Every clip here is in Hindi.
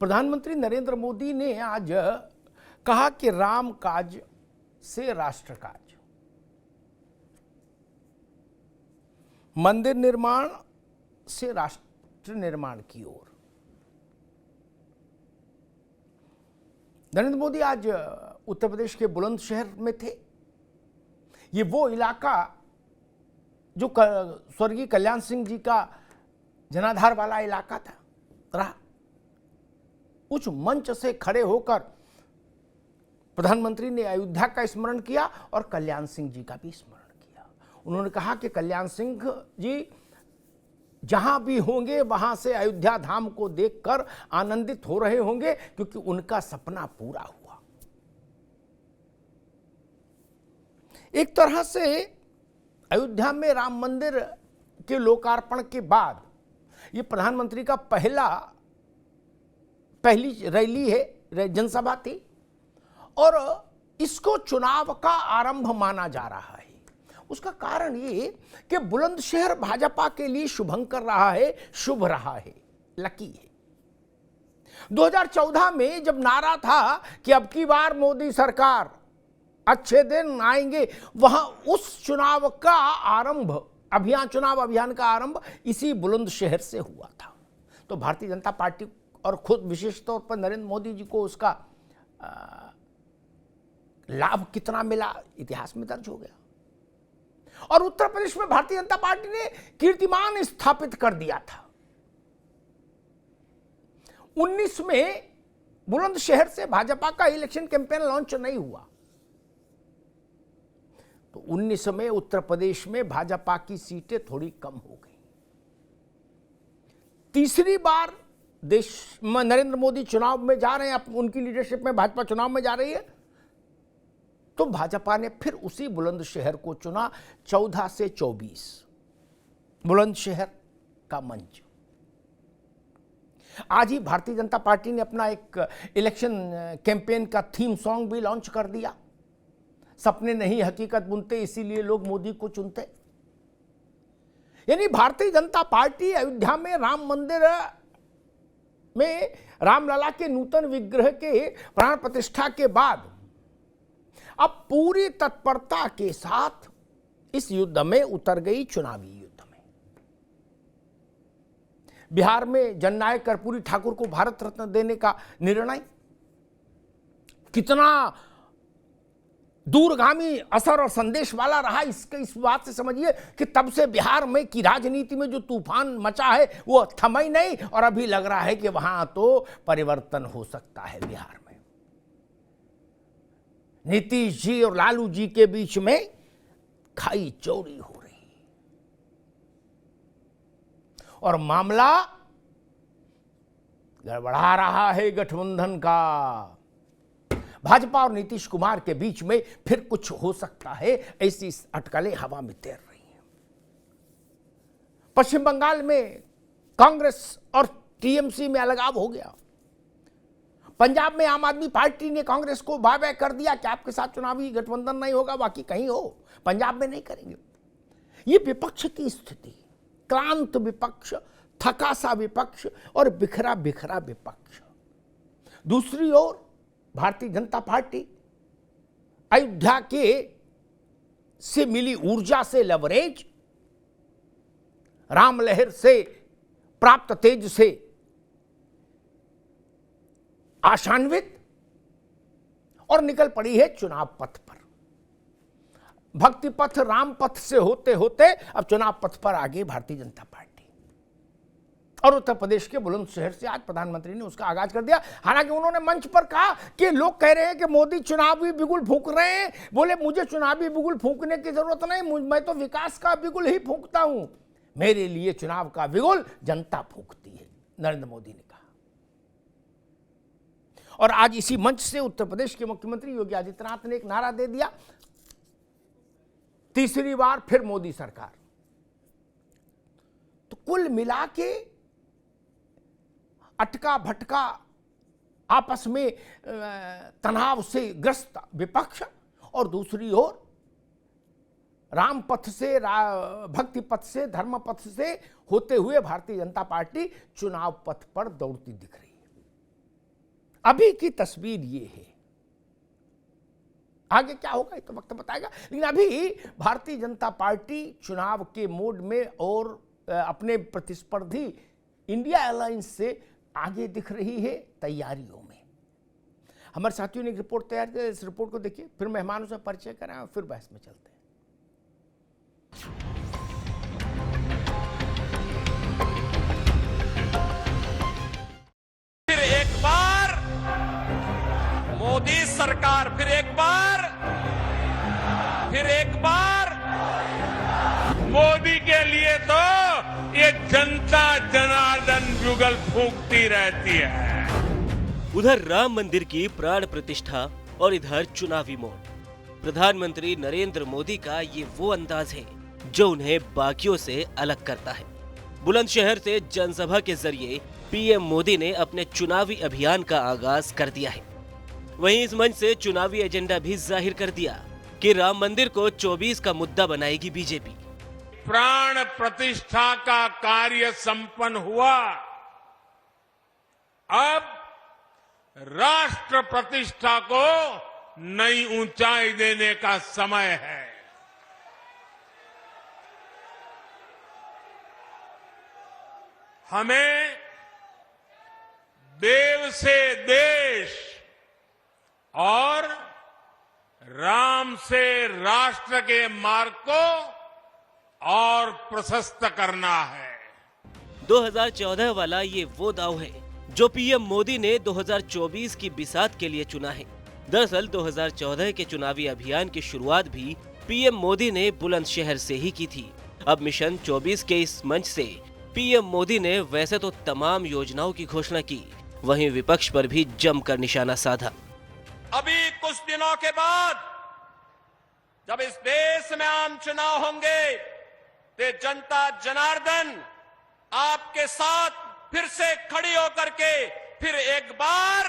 प्रधानमंत्री नरेंद्र मोदी ने आज कहा कि राम काज से राष्ट्र काज, मंदिर निर्माण से राष्ट्र निर्माण की ओर। नरेंद्र मोदी आज उत्तर प्रदेश के बुलंदशहर में थे। ये वो इलाका जो स्वर्गीय कल्याण सिंह जी का जनाधार वाला इलाका था रहा। उस मंच से खड़े होकर प्रधानमंत्री ने अयोध्या का स्मरण किया और कल्याण सिंह जी का भी स्मरण किया। उन्होंने कहा कि कल्याण सिंह जी जहां भी होंगे वहां से अयोध्या धाम को देखकर आनंदित हो रहे होंगे, क्योंकि उनका सपना पूरा हुआ। एक तरह से अयोध्या में राम मंदिर के लोकार्पण के बाद ये प्रधानमंत्री का पहली रैली है, जनसभा थी, और इसको चुनाव का आरंभ माना जा रहा है। उसका कारण ये कि बुलंदशहर भाजपा के लिए शुभंकर रहा है, शुभ रहा है, लकी है। 2014 में जब नारा था कि अब की बार मोदी सरकार, अच्छे दिन आएंगे, वहां उस चुनाव का आरंभ, चुनाव अभियान का आरंभ इसी बुलंदशहर से हुआ था। तो भारतीय जनता पार्टी और खुद विशेष तौर पर नरेंद्र मोदी जी को उसका लाभ कितना मिला, इतिहास में दर्ज हो गया। और उत्तर प्रदेश में भारतीय जनता पार्टी ने कीर्तिमान स्थापित कर दिया था। 19 में बुलंदशहर से भाजपा का इलेक्शन कैंपेन लॉन्च नहीं हुआ, तो 19 में उत्तर प्रदेश में भाजपा की सीटें थोड़ी कम हो गई। तीसरी बार देश में नरेंद्र मोदी चुनाव में जा रहे हैं, उनकी लीडरशिप में भाजपा चुनाव में जा रही है, तो भाजपा ने फिर उसी बुलंदशहर को चुना। 14 से 24 बुलंदशहर का मंच। आज ही भारतीय जनता पार्टी ने अपना एक इलेक्शन कैंपेन का थीम सॉन्ग भी लॉन्च कर दिया, सपने नहीं हकीकत बुनते, इसीलिए लोग मोदी को चुनते। यानी भारतीय जनता पार्टी अयोध्या में राम मंदिर में रामलला के नूतन विग्रह के प्राण प्रतिष्ठा के बाद अब पूरी तत्परता के साथ इस युद्ध में उतर गई, चुनावी युद्ध में। बिहार में जननायक कर्पूरी ठाकुर को भारत रत्न देने का निर्णय कितना दूरगामी असर और संदेश वाला रहा, इसके इस बात से समझिए कि तब से बिहार में की राजनीति में जो तूफान मचा है वो थमा ही नहीं, और अभी लग रहा है कि वहां तो परिवर्तन हो सकता है। बिहार में नीतीश जी और लालू जी के बीच में खाई चोरी हो रही, और मामला गड़बड़ा रहा है गठबंधन का। भाजपा और नीतीश कुमार के बीच में फिर कुछ हो सकता है, ऐसी अटकलें हवा में तैर रही हैं। पश्चिम बंगाल में कांग्रेस और टीएमसी में अलगाव हो गया। पंजाब में आम आदमी पार्टी ने कांग्रेस को बाय बाय कर दिया कि आपके साथ चुनावी गठबंधन नहीं होगा, बाकी कहीं हो, पंजाब में नहीं करेंगे। ये विपक्ष की स्थिति, क्लांत विपक्ष, थका सा विपक्ष और बिखरा बिखरा विपक्ष। दूसरी ओर भारतीय जनता पार्टी अयोध्या के से मिली ऊर्जा से लवरेज, राम लहर से प्राप्त तेज से आशान्वित, और निकल पड़ी है चुनाव पथ पर। भक्ति पथ राम पथ से होते होते अब चुनाव पथ पर आगे भारतीय जनता पार्टी। और उत्तर प्रदेश के बुलंदशहर से आज प्रधानमंत्री ने उसका आगाज कर दिया। हालांकि उन्होंने मंच पर कहा कि लोग कह रहे हैं कि मोदी चुनावी बिगुल फूंक रहे हैं। बोले मुझे चुनावी बिगुल फूंकने की जरूरत नहीं, मैं तो विकास का बिगुल ही फूंकता हूं, मेरे लिए चुनाव का बिगुल जनता फूंकती है, नरेंद्र मोदी ने कहा। और आज इसी मंच से उत्तर प्रदेश के मुख्यमंत्री योगी आदित्यनाथ ने एक नारा दे दिया, तीसरी बार फिर मोदी सरकार। तो कुल मिला के अटका भटका आपस में तनाव से ग्रस्त विपक्ष, और दूसरी ओर राम पथ से, भक्ति पथ से, धर्म पथ से होते हुए भारतीय जनता पार्टी चुनाव पथ पर दौड़ती दिख रही है। अभी की तस्वीर ये है, आगे क्या होगा ये तो वक्त बताएगा। लेकिन अभी भारतीय जनता पार्टी चुनाव के मोड में और अपने प्रतिस्पर्धी इंडिया अलायंस से आगे दिख रही है तैयारियों में। हमारे साथियों ने एक रिपोर्ट तैयार की, इस रिपोर्ट को देखिए, फिर मेहमानों से परिचय कराएं और फिर बहस में चलते हैं। फिर एक बार मोदी सरकार, फिर एक बार मोदी के लिए तो ये जनता जनार्दन जुगल फूंकती रहती है। उधर राम मंदिर की प्राण प्रतिष्ठा और इधर चुनावी मोड। प्रधानमंत्री नरेंद्र मोदी का ये वो अंदाज है जो उन्हें बाकियों से अलग करता है। बुलंदशहर से जनसभा के जरिए पीएम मोदी ने अपने चुनावी अभियान का आगाज कर दिया है। वहीं इस मंच से चुनावी एजेंडा भी जाहिर कर दिया कि राम मंदिर को 24 का मुद्दा बनाएगी बीजेपी। प्राण प्रतिष्ठा का कार्य संपन्न हुआ, अब राष्ट्र प्रतिष्ठा को नई ऊंचाई देने का समय है। हमें देव से देश और राम से राष्ट्र के मार्ग को और प्रशस्त करना है। 2014 वाला ये वो दाव है जो पीएम मोदी ने 2024 की बिसात के लिए चुना है। दरअसल 2014 के चुनावी अभियान की शुरुआत भी पीएम मोदी ने बुलंदशहर से ही की थी। अब मिशन 24 के इस मंच से पीएम मोदी ने वैसे तो तमाम योजनाओं की घोषणा की, वहीं विपक्ष पर भी जमकर निशाना साधा। अभी कुछ दिनों के बाद जब इस देश में आम चुनाव होंगे तो जनता जनार्दन आपके साथ फिर से खड़ी होकर के फिर एक बार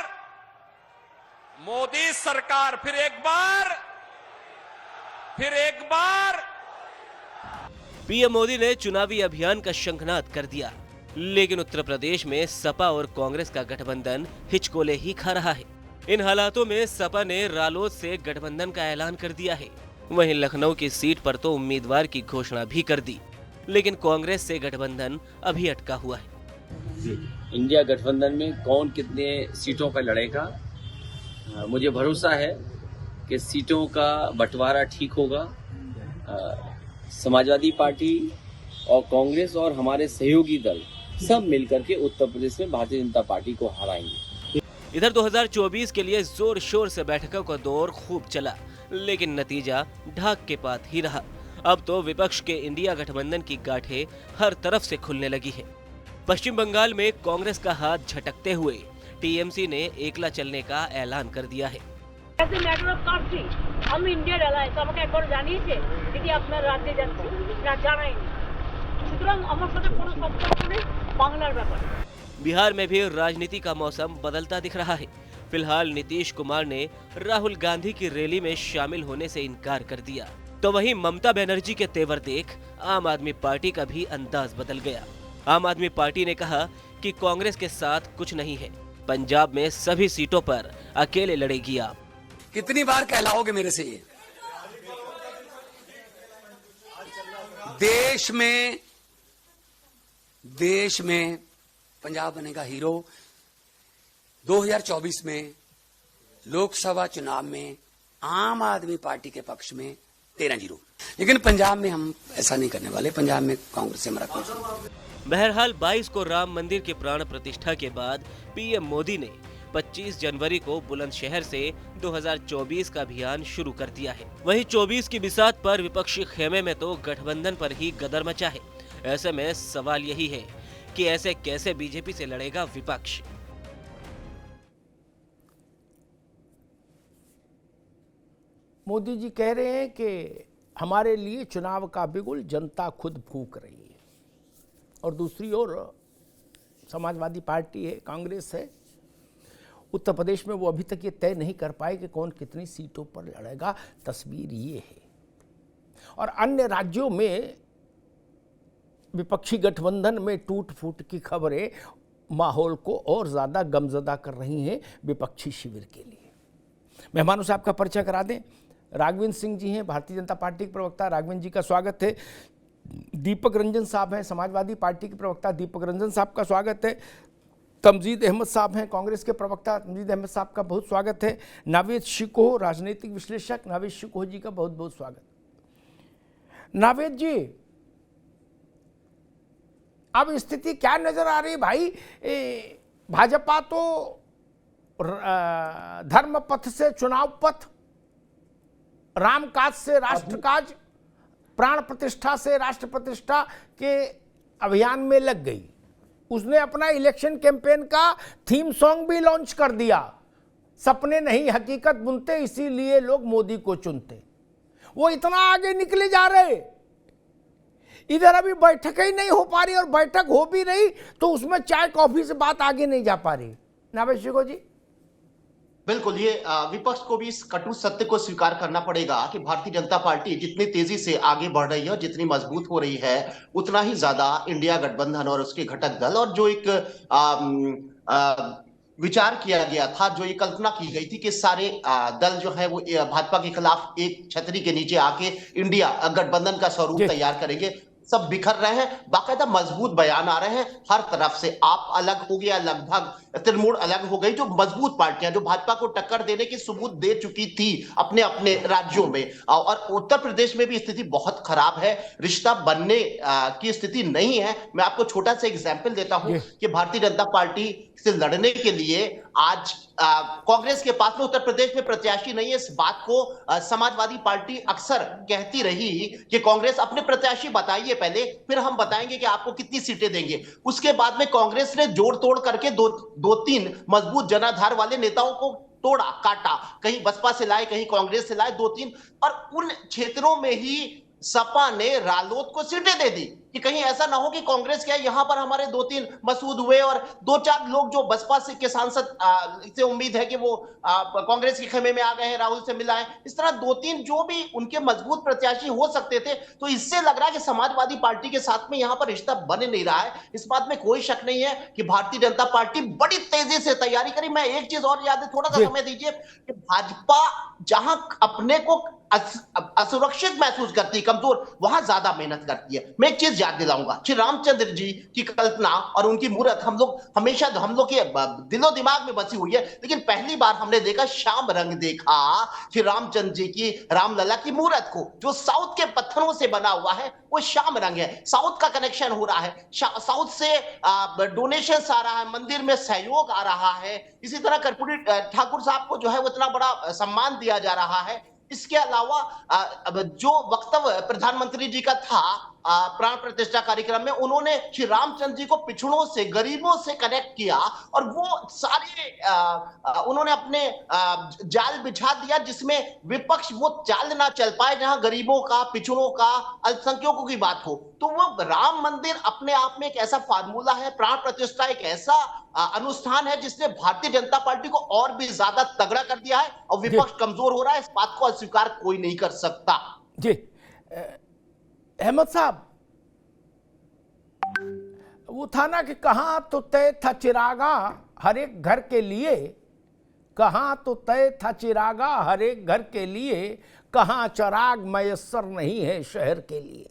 मोदी सरकार, फिर एक बार पीएम मोदी ने चुनावी अभियान का शंखनाद कर दिया, लेकिन उत्तर प्रदेश में सपा और कांग्रेस का गठबंधन हिचकोले ही खा रहा है। इन हालातों में सपा ने रालोद से गठबंधन का ऐलान कर दिया है। वहीं लखनऊ की सीट पर तो उम्मीदवार की घोषणा भी कर दी, लेकिन कांग्रेस से गठबंधन अभी अटका हुआ है। इंडिया गठबंधन में कौन कितने सीटों पर लड़ेगा, मुझे भरोसा है कि सीटों का बंटवारा ठीक होगा। समाजवादी पार्टी और कांग्रेस और हमारे सहयोगी दल सब मिलकर के उत्तर प्रदेश में भारतीय जनता पार्टी को हराएंगे। इधर 2024 के लिए जोर शोर से बैठकों का दौर खूब चला, लेकिन नतीजा ढाक के पात ही रहा। अब तो विपक्ष के इंडिया गठबंधन की गांठें हर तरफ से खुलने लगी है। पश्चिम बंगाल में कांग्रेस का हाथ झटकते हुए टीएमसी ने एकला चलने का ऐलान कर दिया है। আমি ইন্ডিয়ার এলাইন্স আমাকে একবার জানিয়েছে যদি আপনার রাজ্যে যাচ্ছি না জানাইনি, সুতরাং আমার সাথে কোনো সম্পর্ক নেই বাংলার ব্যাপারে। बिहार में भी राजनीति का मौसम बदलता दिख रहा है। फिलहाल नीतीश कुमार ने राहुल गांधी की रैली में शामिल होने से इनकार कर दिया, तो वहीं ममता बनर्जी के तेवर देख आम आदमी पार्टी का भी अंदाज बदल गया। आम आदमी पार्टी ने कहा कि कांग्रेस के साथ कुछ नहीं है, पंजाब में सभी सीटों पर अकेले लड़ेगी आप। कितनी बार कहलाओगे मेरे से ये? देश में पंजाब बनेगा हीरो। 2024 में लोकसभा चुनाव में आम आदमी पार्टी के पक्ष में 13-0, लेकिन पंजाब में हम ऐसा नहीं करने वाले। पंजाब में कांग्रेस से हमारा कुछ। बहरहाल 22 को राम मंदिर की प्राण प्रतिष्ठा के बाद पीएम मोदी ने 25 जनवरी को बुलंदशहर से 2024 का अभियान शुरू कर दिया है। वहीं 24 की बिसात पर विपक्षी खेमे में तो गठबंधन पर ही गदर मचा है। ऐसे में सवाल यही है कि ऐसे कैसे बीजेपी से लड़ेगा विपक्ष। मोदी जी कह रहे हैं कि हमारे लिए चुनाव का बिगुल जनता खुद फूंक रही है, और दूसरी ओर समाजवादी पार्टी है, कांग्रेस है। उत्तर प्रदेश में वो अभी तक ये तय नहीं कर पाए कि कौन कितनी सीटों पर लड़ेगा। तस्वीर ये है। और अन्य राज्यों में विपक्षी गठबंधन में टूट फूट की खबरें माहौल को और ज़्यादा गमज़दा कर रही हैं विपक्षी शिविर के लिए। मेहमानों से आपका परिचय करा दें। राघवेंद्र सिंह जी हैं, भारतीय जनता पार्टी के प्रवक्ता। राघवेंद्र जी का स्वागत है। दीपक रंजन साहब हैं, समाजवादी पार्टी के प्रवक्ता। दीपक रंजन साहब का स्वागत है। तमजीद अहमद साहब हैं, कांग्रेस के प्रवक्ता। तमजीद अहमद साहब का बहुत स्वागत है। नावेद शिकोह, राजनीतिक विश्लेषक। नावेद शिकोह जी का बहुत बहुत स्वागत। नावेद जी, अब स्थिति क्या नजर आ रही भाई? भाजपा तो धर्म पथ से चुनाव पथ, राम काज से राष्ट्र काज, प्राण प्रतिष्ठा से राष्ट्र प्रतिष्ठा के अभियान में लग गई। उसने अपना इलेक्शन कैंपेन का थीम सॉन्ग भी लॉन्च कर दिया, सपने नहीं हकीकत बुनते इसीलिए लोग मोदी को चुनते। वो इतना आगे निकले जा रहे, इधर अभी बैठक ही नहीं हो पा रही, और बैठक हो भी रही तो उसमें चाय कॉफी से बात आगे नहीं जा पा रही। नावेद शिकोह जी। बिल्कुल, ये विपक्ष को भी इस कटु सत्य को स्वीकार करना पड़ेगा कि भारतीय जनता पार्टी जितनी तेजी से आगे बढ़ रही है और जितनी मजबूत हो रही है, उतना ही ज्यादा इंडिया गठबंधन और उसके घटक दल, और जो एक विचार किया गया था, जो ये कल्पना की गई थी कि सारे दल जो है वो भाजपा के खिलाफ एक छतरी के नीचे आके इंडिया गठबंधन का स्वरूप तैयार करेंगे, सब बिखर रहे हैं। बाकायदा मजबूत बयान आ रहे हैं हर तरफ से। आप अलग हो गया, लगभग तृणमूल अलग हो गई, जो मजबूत पार्टियां जो भाजपा को टक्कर देने की सबूत दे चुकी थी अपने अपने राज्यों में। और उत्तर प्रदेश में भी स्थिति बहुत खराब है, रिश्ता बनने की स्थिति नहीं है। मैं आपको छोटा सा एग्जाम्पल देता हूं कि भारतीय जनता पार्टी से लड़ने के लिए आज कांग्रेस के पास में उत्तर प्रदेश में प्रत्याशी नहीं है। इस बात को समाजवादी पार्टी अक्सर कहती रही कि कांग्रेस अपने प्रत्याशी बताइए पहले, फिर हम बताएंगे कि आपको कितनी सीटें देंगे। उसके बाद में कांग्रेस ने जोड़ तोड़ करके दो तीन मजबूत जनाधार वाले नेताओं को तोड़ा काटा, कहीं बसपा से लाए, कहीं कांग्रेस से लाए, 2-3, और उन क्षेत्रों में ही सपा ने रालोद को सीटें दे दी कि कहीं ऐसा ना हो कि कांग्रेस क्या यहां पर हमारे 2-3 मसूद हुए और 2-4 लोग जो बसपा से के सांसद से उम्मीद है कि वो कांग्रेस के खेमे में आ गए हैं, राहुल से मिला है। इस तरह 2-3 जो भी उनके मजबूत प्रत्याशी हो सकते थे। तो इससे लग रहा है कि समाजवादी पार्टी के साथ में यहां पर रिश्ता बन नहीं रहा है। इस बात में कोई शक नहीं है कि भारतीय जनता पार्टी बड़ी तेजी से तैयारी करी। मैं एक चीज और याद है, थोड़ा सा समय दीजिए, कि भाजपा जहां अपने को असुरक्षित महसूस करती, कमजोर, वहां ज्यादा मेहनत करती है। मैं एक चीज याद दिलाऊंगा, श्री रामचंद्र जी की कल्पना और उनकी मूर्त हम लोग के दिलो दिमाग में बसी हुई है। लेकिन पहली बार हमने देखा, श्याम रंग देखा श्री रामचंद्र जी की रामलला की मूर्त को, जो साउथ के पत्थरों से बना हुआ है, वो श्याम रंग है। साउथ का कनेक्शन हो रहा है, साउथ से डोनेशन आ रहा है, मंदिर में सहयोग आ रहा है। इसी तरह कर्पूरी ठाकुर साहब को जो है वो इतना बड़ा सम्मान दिया जा रहा है। इसके अलावा जो वक्तव्य प्रधानमंत्री जी का था प्राण प्रतिष्ठा कार्यक्रम में, उन्होंने श्री रामचंद्र जी को पिछड़ों से, गरीबों से कनेक्ट किया, और वो सारे उन्होंने अपने जाल बिछा दिया जिसमें विपक्ष वो चाल ना चल पाए, जहां गरीबों का, पिछड़ों का, अल्पसंख्यकों की बात हो। तो वो राम मंदिर अपने आप में एक ऐसा फार्मूला है, प्राण प्रतिष्ठा एक ऐसा अनुष्ठान है जिसने भारतीय जनता पार्टी को और भी ज्यादा तगड़ा कर दिया है, और विपक्ष कमजोर हो रहा है। इस बात को अस्वीकार कोई नहीं कर सकता। जी अहमद साहब, वो था ना कि कहां तो तय था चिरागा हर एक घर के लिए, कहां तो तय था चिरागा हर एक घर के लिए, कहां चिराग मयस्सर नहीं है शहर के लिए।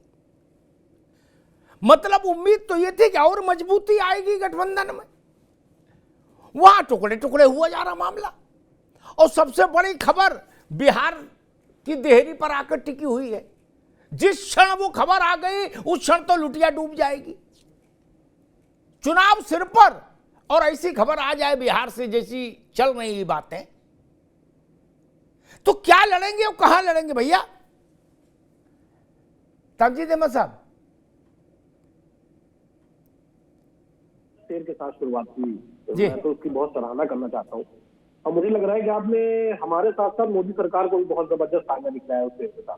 मतलब उम्मीद तो ये थी कि और मजबूती आएगी गठबंधन में, वहां टुकड़े टुकड़े हुआ जा रहा मामला। और सबसे बड़ी खबर बिहार की देहरी पर आकर टिकी हुई है। जिस क्षण वो खबर आ गई उस क्षण तो लुटिया डूब जाएगी। चुनाव सिर पर, और ऐसी खबर आ जाए बिहार से जैसी चल रही बातें, तो क्या लड़ेंगे और कहां लड़ेंगे भैया? तमजीद अहमद साहब। शेर के साथ शुरुआत की, मैं तो उसकी बहुत सराहना करना चाहता हूँ। और मुझे लग रहा है कि आपने हमारे साथ साथ मोदी सरकार को भी बहुत जबरदस्त आगे निकला है उस शेर के साथ।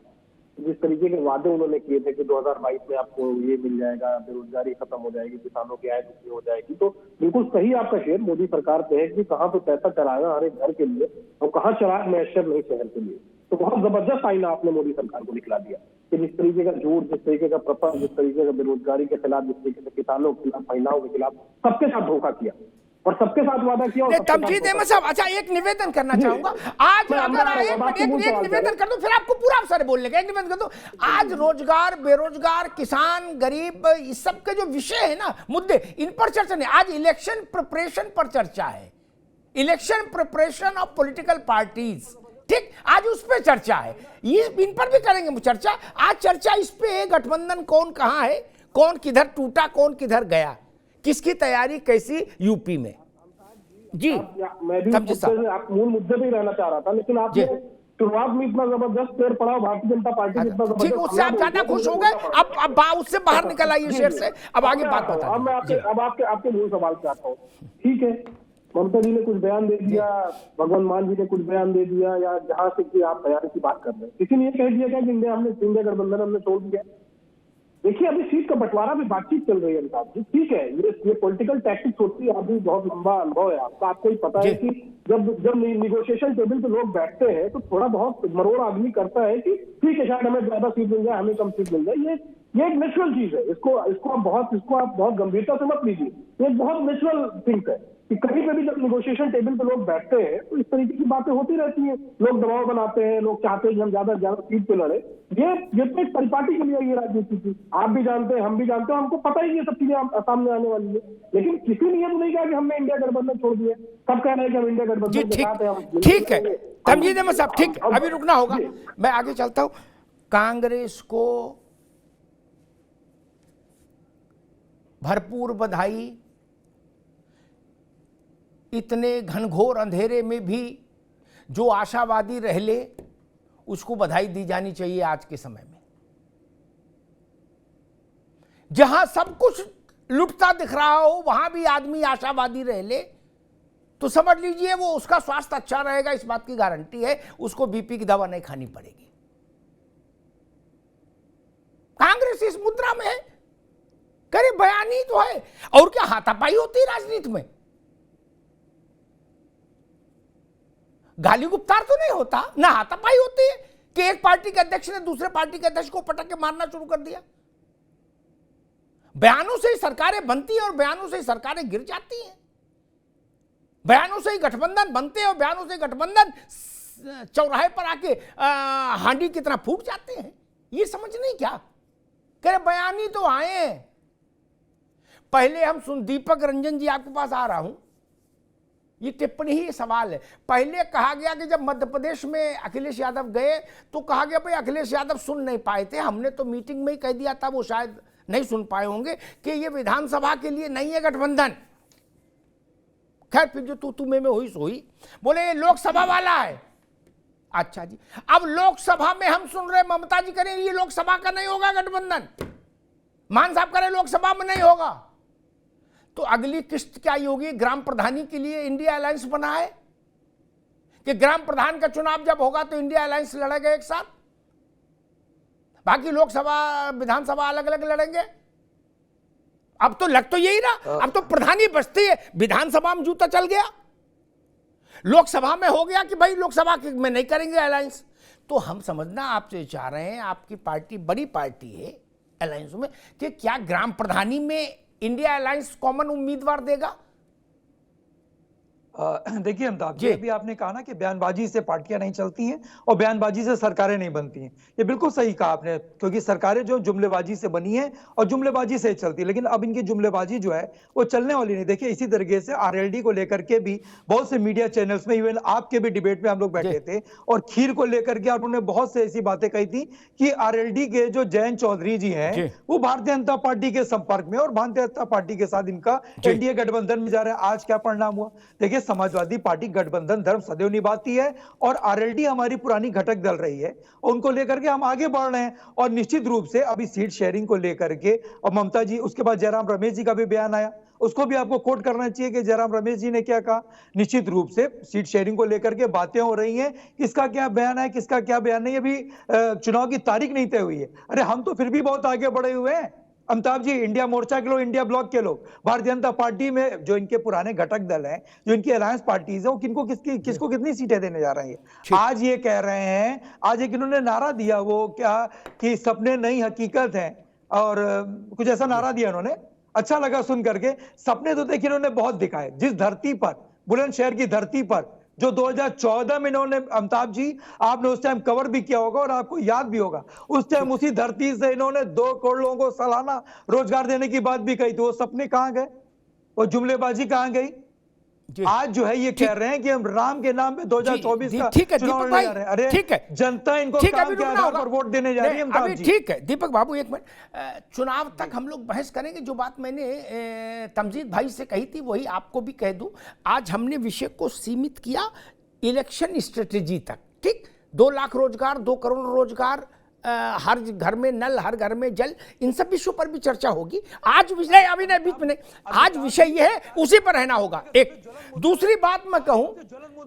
जिस तरीके के वादे उन्होंने किए थे कि 2022 में आपको ये मिल जाएगा, बेरोजगारी खत्म हो जाएगी, किसानों की आय दुगनी हो जाएगी, तो बिल्कुल सही आपका शेर मोदी सरकार पे है कि कहाँ तो पैसा चलाएगा हर एक घर के लिए और कहाँ चराग मैशर नहीं शहर के लिए। तो बहुत जबरदस्त आईना आपने मोदी सरकार को दिखला दिया। कि जिस तरीके का झूठ, जिस तरीके का प्रपंच, जिस तरीके का बेरोजगारी के खिलाफ, जिस तरीके से किसानों के खिलाफ, महिलाओं के खिलाफ, सबके साथ धोखा किया और सबके साथ वादा किया। तमजीद अहमद साहब, अच्छा एक निवेदन करना चाहूंगा आज, अगर एक निवेदन कर दो, फिर आपको पूरा अवसर बोलने का, एक निवेदन कर दो। आज रोजगार, बेरोजगार, किसान, गरीब, इस सब के जो विषय है ना, मुद्दे, इन पर चर्चा नहीं। आज इलेक्शन प्रिपरेशन पर चर्चा है, election preparation of political parties, ठीक, आज उस पर चर्चा है, ये इन पर भी करेंगे चर्चा। आज चर्चा इस पे है, गठबंधन कौन कहां है, कौन किधर टूटा, कौन किधर गया, किसकी तैयारी कैसी यूपी में। जी मैं भी आप मूल मुद्दे पे ही रहना चाह रहा था, लेकिन आपने शुरुआत में इतना जबरदस्त पेड़ पड़ा भारतीय जनता पार्टी, ठीक, उससे आप ज्यादा खुश हो गए, अब उससे बाहर निकल आइए शेर से, अब आगे बात बता। अब मैं आपके मूल सवाल पे आता हूँ। ठीक है, ममता जी ने कुछ बयान दे दिया, भगवंत मान जी ने कुछ बयान दे दिया, या जहां से कि आप तैयारी की बात कर रहे हैं, किसी ने ये कह दिया क्या कि इंडिया गठबंधन हमने छोड़ दिया। देखिए, अभी सीट का बंटवारा में बातचीत चल रही है अमिताभ जी, ठीक है, ये पॉलिटिकल टैक्टिक्स होती है, अभी बहुत लंबा अनुभव है आपका, आपको ही पता है कि जब निगोशिएशन टेबल पे लोग बैठते हैं तो थोड़ा बहुत मरोड़ आदमी करता है कि ठीक है, शायद हमें ज्यादा सीट मिल जाए, हमें कम सीट मिल जाए। ये एक नेचुरल चीज है, इसको आप बहुत गंभीरता से मत लीजिए, ये एक बहुत नेचुरल थिंग है कि कहीं पे भी जब निगोशिएशन टेबल पे लोग बैठते हैं तो इस तरीके की बातें होती रहती हैं, लोग दबाव बनाते हैं, लोग चाहते हैं कि हम ज्यादा से ज्यादा सीट पे लड़े। ये तो एक परिपाटी के लिए ये राजनीति थी, आप भी जानते हैं, हम भी जानते हैं, हमको पता ही ये सब चीजें सामने आने वाली है, लेकिन किसी ने ये तो नहीं कहा कि हमने इंडिया गठबंधन छोड़ दिया। कब कह रहे हैं कि हम इंडिया गठबंधन के साथ हैं? ठीक है तमजीद अहमद साहब, ठीक, अभी रुकना होगा, मैं आगे चलता हूं। कांग्रेस को भरपूर बधाई, इतने घनघोर अंधेरे में भी जो आशावादी रहले उसको बधाई दी जानी चाहिए। आज के समय में जहां सब कुछ लुटता दिख रहा हो, वहां भी आदमी आशावादी रहले तो समझ लीजिए वो उसका स्वास्थ्य अच्छा रहेगा, इस बात की गारंटी है, उसको बीपी की दवा नहीं खानी पड़ेगी। कांग्रेस इस मुद्रा में है, करे बयानी तो है, और क्या हाथापाई होती है राजनीति में, गाली गुप्तार तो नहीं होता, ना हाथापाई होती है कि एक पार्टी के अध्यक्ष ने दूसरे पार्टी के अध्यक्ष को पटक के मारना शुरू कर दिया। बयानों से ही सरकारें बनती हैं और बयानों से ही सरकारें गिर जाती हैं, बयानों से ही गठबंधन बनते हैं और बयानों से गठबंधन चौराहे पर आके हांडी की तरह फूट जाते हैं। ये समझ नहीं क्या करे, बयानी तो आए हैं। पहले हम दीपक रंजन जी आपके पास आ रहा हूं, ये टिप्पणी ही सवाल है। पहले कहा गया कि जब मध्य प्रदेश में अखिलेश यादव गए तो कहा गया भाई अखिलेश यादव सुन नहीं पाए थे, हमने तो मीटिंग में ही कह दिया था, वो शायद नहीं सुन पाए होंगे कि ये विधानसभा के लिए नहीं है गठबंधन। खैर फिर जो तू में हुई सो हुई, बोले ये लोकसभा वाला है। अच्छा जी, अब लोकसभा में हम सुन रहे ममता जी करें ये लोकसभा का नहीं होगा गठबंधन, मान साहब करें लोकसभा में नहीं होगा, तो अगली किस्त क्या होगी? ग्राम प्रधानी के लिए इंडिया अलायंस बना है कि ग्राम प्रधान का चुनाव जब होगा तो इंडिया अलायंस लड़ेगा एक साथ, बाकी लोकसभा विधानसभा अलग अलग लड़ेंगे। अब तो लग तो यही रहा, अब तो प्रधानी बचती है, विधानसभा में जूता चल गया, लोकसभा में हो गया कि भाई लोकसभा में नहीं करेंगे अलायंस। तो हम समझना आपसे चाह रहे हैं, आपकी पार्टी बड़ी पार्टी है अलायंस में, कि क्या ग्राम प्रधानी में इंडिया अलायंस कॉमन उम्मीदवार देगा? देखिए अमिताभ जी, अभी आपने कहा ना कि बयानबाजी से पार्टियां नहीं चलती हैं और बयानबाजी से सरकारें नहीं बनती हैं, ये बिल्कुल सही कहा आपने, क्योंकि सरकारें जो जुमलेबाजी से बनी है और जुमलेबाजी से चलती है, लेकिन अब इनकी जुमलेबाजी जो है वो चलने वाली नहीं। देखिए इसी तरीके से आरएलडी को लेकर के भी बहुत से मीडिया चैनल्स में, इवन आपके भी डिबेट में हम लोग बैठे थे और खीर को लेकर के उन्होंने बहुत से ऐसी बातें कही थी कि आरएलडी के जो जयंत चौधरी जी हैं वो भारतीय जनता पार्टी के संपर्क में और भारतीय जनता पार्टी के साथ इनका एनडीए गठबंधन में जा रहा है। आज क्या परिणाम हुआ? देखिए समाजवादी पार्टी गठबंधन धर्म सदैव निभाती है और आरएलडी हमारी पुरानी घटक दल रही है, उनको लेकर के हम आगे बढ़ रहे हैं। और निश्चित रूप से अभी सीट शेयरिंग को लेकर के और ममता जी, उसके बाद जयराम रमेश जी का भी बयान आया, उसको भी आपको कोट करना चाहिए कि जयराम रमेश जी ने क्या कहा। निश्चित रूप से सीट शेयरिंग को लेकर के बातें हो रही हैं, किसका क्या बयान है किसका क्या बयान नहीं, अभी चुनाव की तारीख नहीं तय हुई है। अरे हम तो फिर भी बहुत आगे बढ़े हुए हैं, अमिताभ जी, इंडिया मोर्चा के लोग, इंडिया ब्लॉक के लोग, भारतीय जनता पार्टी में जो इनके पुराने घटक दल हैं, जो इनकी अलायंस पार्टीज हैं, वो किसको कितनी सीटें देने जा रहे हैं? आज ये कह रहे हैं, आज एक इन्होंने नारा दिया, वो क्या कि सपने नई हकीकत है, और कुछ ऐसा नारा दिया उन्होंने, अच्छा लगा सुन करके। सपने तो देखिए इन्होंने बहुत दिखाए, जिस धरती पर, बुलंदशहर की धरती पर, जो 2014 में इन्होंने, अमिताभ जी आपने उस टाइम कवर भी किया होगा और आपको याद भी होगा, उस टाइम उसी धरती से इन्होंने 2 करोड़ लोगों को सालाना रोजगार देने की बात भी कही थी। वो सपने कहां गए? वो जुमलेबाजी कहां गई? आज जो है ये कह रहे हैं कि हम राम के नाम पे 2024 का चुनाव लड़ने जा रहे हैं। अरे ठीक है, जनता इनको काम के आधार पर वोट देने जा रही है अमिताभ जी। ठीक है दीपक बाबू, एक मिनट, चुनाव तक हम लोग बहस करेंगे। जो बात मैंने तमजीद भाई से कही थी वही आपको भी कह दूं। आज हमने विषय को सीमित किया इलेक्शन स्ट्रेटेजी तक, ठीक। 2 लाख रोजगार, 2 करोड़ रोजगार, हर घर में नल, हर घर में जल, इन सब विषयों पर भी चर्चा होगी। आज विषय अभी नहीं, बीच में नहीं, आज विषय ये है, उसी पर रहना होगा। एक दूसरी बात मैं कहूं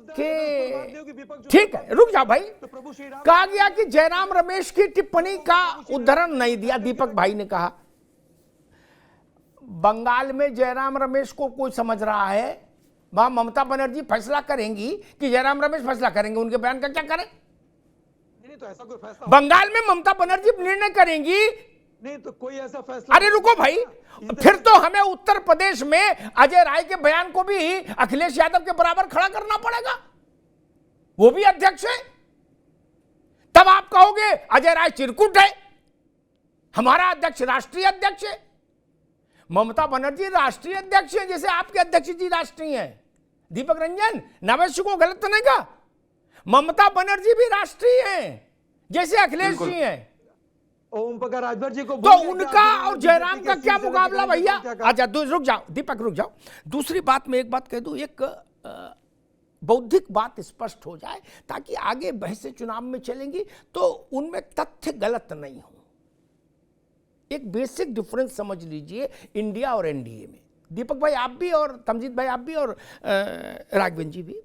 कि ठीक है, रुक जाओ भाई, कहा गया कि जयराम रमेश की टिप्पणी का उद्धरण नहीं दिया। दीपक भाई ने कहा बंगाल में जयराम रमेश को कोई समझ रहा है, वहां ममता बनर्जी फैसला करेंगी कि जयराम रमेश फैसला करेंगे, उनके बयान का क्या करें? तो ऐसा कोई फैसला बंगाल में ममता बनर्जी निर्णय करेंगी, नहीं तो कोई ऐसा फैसला। अरे रुको भाई, फिर तो हमें उत्तर प्रदेश में अजय राय के बयान को भी अखिलेश यादव के बराबर खड़ा करना पड़ेगा, वो भी अध्यक्ष है। तब आप कहोगे अजय राय चिरकुट है, हमारा अध्यक्ष राष्ट्रीय अध्यक्ष है। ममता बनर्जी राष्ट्रीय अध्यक्ष है, जैसे आपके अध्यक्ष जी राष्ट्रीय हैं। दीपक रंजन, नवेश को गलत तो नहीं कहा, ममता बनर्जी भी राष्ट्रीय हैं जैसे अखिलेश जी हैं। ओम प्रकाश राजभर जी को तो उनका और जयराम का क्या मुकाबला भैया? अच्छा रुक जाओ दीपक, रुक जाओ। दूसरी बात मैं एक बात कह दूं, एक बौद्धिक बात स्पष्ट हो जाए ताकि आगे बहसें चुनाव में चलेंगी तो उनमें तथ्य गलत नहीं हो। एक बेसिक डिफरेंस समझ लीजिए इंडिया और एनडीए में। दीपक भाई आप भी और तमजीद भाई आप भी और राघवेंद्र जी भी।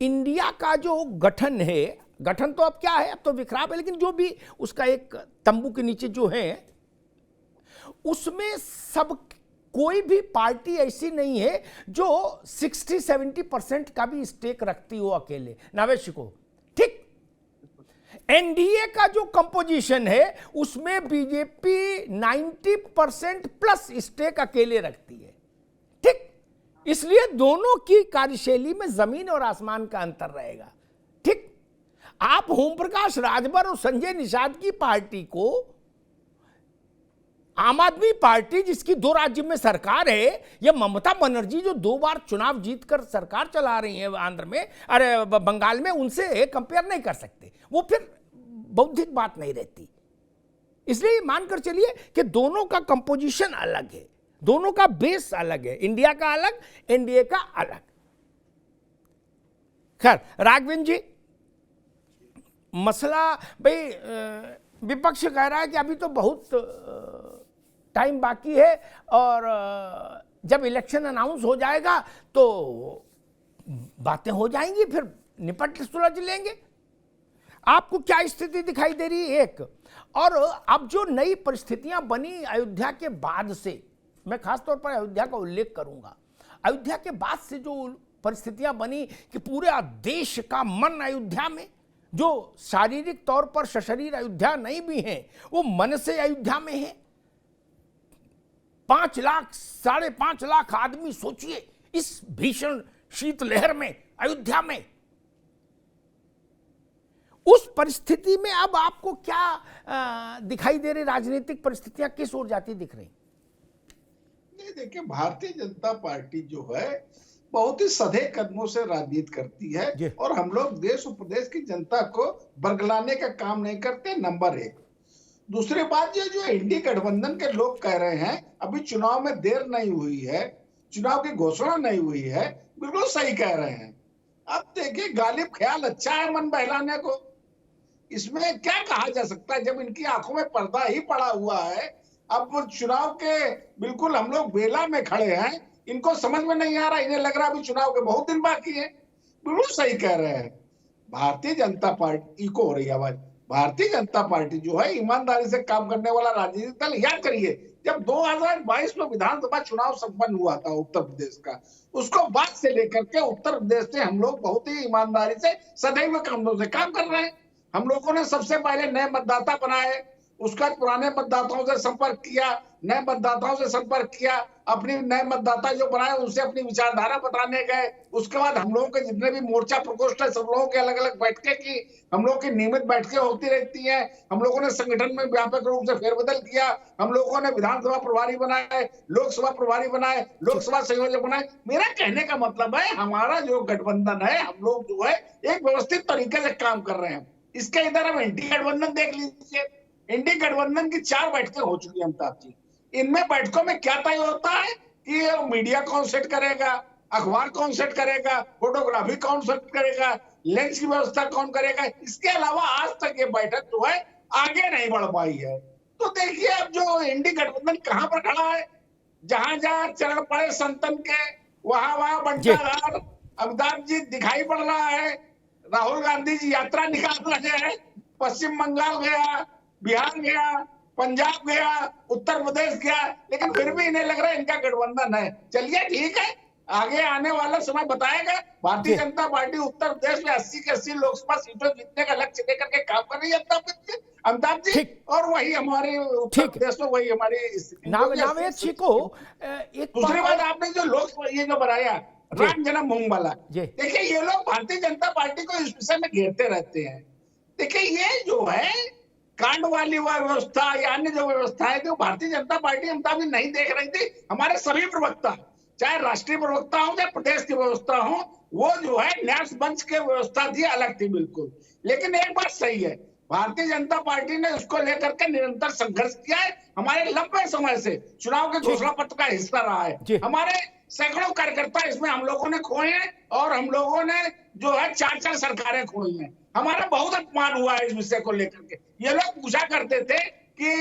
इंडिया का जो गठन है, गठन तो अब क्या है, अब तो बिखराव है, लेकिन जो भी उसका एक तंबू के नीचे जो है उसमें सब, कोई भी पार्टी ऐसी नहीं है जो 60-70% का भी स्टेक रखती हो अकेले, नावेश को, ठीक। एनडीए का जो कंपोजिशन है उसमें बीजेपी 90% प्लस स्टेक अकेले रखती है, ठीक। इसलिए दोनों की कार्यशैली में जमीन और आसमान का अंतर रहेगा, ठीक। आप ओम प्रकाश राजभर और संजय निषाद की पार्टी को, आम आदमी पार्टी जिसकी 2 राज्य में सरकार है, या ममता बनर्जी जो 2 बार चुनाव जीतकर सरकार चला रही है आंध्र में, अरे बंगाल में, उनसे कंपेयर नहीं कर सकते। वो फिर बौद्धिक बात नहीं रहती। इसलिए मानकर चलिए कि दोनों का कंपोजिशन अलग है, दोनों का बेस अलग है, इंडिया का अलग, एनडीए का अलग। खैर राघवेंद्र जी, मसला भाई विपक्ष कह रहा है कि अभी तो बहुत टाइम बाकी है और जब इलेक्शन अनाउंस हो जाएगा तो बातें हो जाएंगी, फिर निपट सुलझ लेंगे। आपको क्या स्थिति दिखाई दे रही है? एक और अब जो नई परिस्थितियां बनी अयोध्या के बाद से, मैं खासतौर पर अयोध्या का उल्लेख करूंगा। अयोध्या के बाद से जो परिस्थितियां बनी कि पूरे देश का मन अयोध्या में, जो शारीरिक तौर पर सशरीर अयोध्या नहीं भी हैं, वो मन से अयोध्या में है। 5 लाख 5.5 लाख आदमी, सोचिए इस भीषण शीतलहर में अयोध्या में। उस परिस्थिति में अब आपको क्या दिखाई दे रही? राजनीतिक परिस्थितियां किस ओर जाती दिख रही? नहीं, देखिए भारतीय जनता पार्टी जो है बहुत ही सधे कदमों से राजनीति करती है और हम लोग देश और प्रदेश की जनता को बरगलाने का काम नहीं करते, नंबर 1। दूसरी बात, ये जो इंडी गठबंधन के लोग कह रहे हैं अभी चुनाव में देर नहीं हुई है, चुनाव की घोषणा नहीं हुई है, बिल्कुल सही कह रहे हैं। अब देखिए गालिब ख्याल अच्छा है मन बहलाने को, इसमें क्या कहा जा सकता है जब इनकी आंखों में पर्दा ही पड़ा हुआ है। अब वो चुनाव के बिल्कुल हम लोग बेला में खड़े हैं, इनको समझ में नहीं आ रहा, इन्हें लग रहा अभी चुनाव के बहुत दिन बाकी है। बिल्कुल सही कह रहे हैं। भारतीय जनता पार्टी को हो रही आवाज, भारतीय जनता पार्टी जो है ईमानदारी से काम करने वाला राजनीतिक दल। याद करिए जब 2022 में विधानसभा चुनाव संपन्न हुआ था उत्तर प्रदेश का, उसको बाद से लेकर के उत्तर प्रदेश से हम लोग बहुत ही ईमानदारी से सदैव कामों से काम कर रहे हैं। हम लोगों ने सबसे पहले नए मतदाता बनाए, उसका पुराने मतदाताओं से संपर्क किया, नए मतदाताओं से संपर्क किया, अपनी नए मतदाता जो बनाए उनसे अपनी विचारधारा बताने गए। उसके बाद हम लोगों के जितने भी मोर्चा प्रकोष्ठ है सब लोगों के अलग अलग बैठकें की, हम लोगों की नियमित बैठकें होती रहती हैं। हम लोगों ने संगठन में व्यापक रूप से फेरबदल किया, हम लोगों ने विधानसभा प्रभारी बनाए, लोकसभा प्रभारी बनाए, लोकसभा संयोजक बनाए। मेरा कहने का मतलब है हमारा जो गठबंधन है, हम लोग जो है एक व्यवस्थित तरीके से काम कर रहे हैं। इसके इधर हम एनडीए गठबंधन देख लीजिए, एनडीए गठबंधन की 4 बैठकें हो चुकी है अमिताभ जी। इनमें बैठकों में क्या तय होता है कि मीडिया कौन सेट करेगा, अखबार कौन सेट करेगा, फोटोग्राफी कौन सेट करेगा, लेंस की व्यवस्था कौन करेगा। इसके अलावा आज तक ये बैठक जो है आगे नहीं बढ़ पाई है। तो देखिए अब जो एनडीए गठबंधन कहां पर खड़ा है, जहां जहां चरण पड़े संतन के वहां वहां बंटाधार अमिताभ जी दिखाई पड़ रहा है। राहुल गांधी जी यात्रा निकाल रहे हैं, पश्चिम बंगाल गया, बिहार गया, पंजाब गया, उत्तर प्रदेश गया, लेकिन फिर भी इन्हें लग रहा है इनका गठबंधन है। चलिए ठीक है, आगे आने वाला समय बताएगा। भारतीय जनता पार्टी उत्तर प्रदेश में 80 के 80 लोकसभा सीटों जीतने का लक्ष्य लेकर के काम कर रही है अमिताभ जी, और वही हमारे उत्तर प्रदेश में वही हमारी दूसरी बात आपने जो लोकसभा ये जो बनाया राम जन्मभूमि वाला, देखिए ये लोग भारतीय जनता पार्टी को इस विषय में घेरते रहते हैं। देखिए ये जो है कांड वाली व्यवस्था या अन्य जो व्यवस्था है जो भारतीय जनता पार्टी अमिताभ जी नहीं देख रही थी। हमारे सभी प्रवक्ता, चाहे राष्ट्रीय प्रवक्ता हो चाहे प्रदेश की व्यवस्था हो, वो जो है न्यास मंच की व्यवस्था थी, अलग थी बिल्कुल। लेकिन एक बात सही है, भारतीय जनता पार्टी ने उसको लेकर के निरंतर संघर्ष किया है। हमारे लंबे समय से चुनाव के घोषणा पत्र का हिस्सा रहा है। हमारे सैकड़ों कार्यकर्ता इसमें हम लोगों ने खोए हैं और हम लोगों ने जो है 4 सरकारें खोई हैं। हमारा बहुत अपमान हुआ है इस विषय को लेकर के। ये लोग पूछा करते थे कि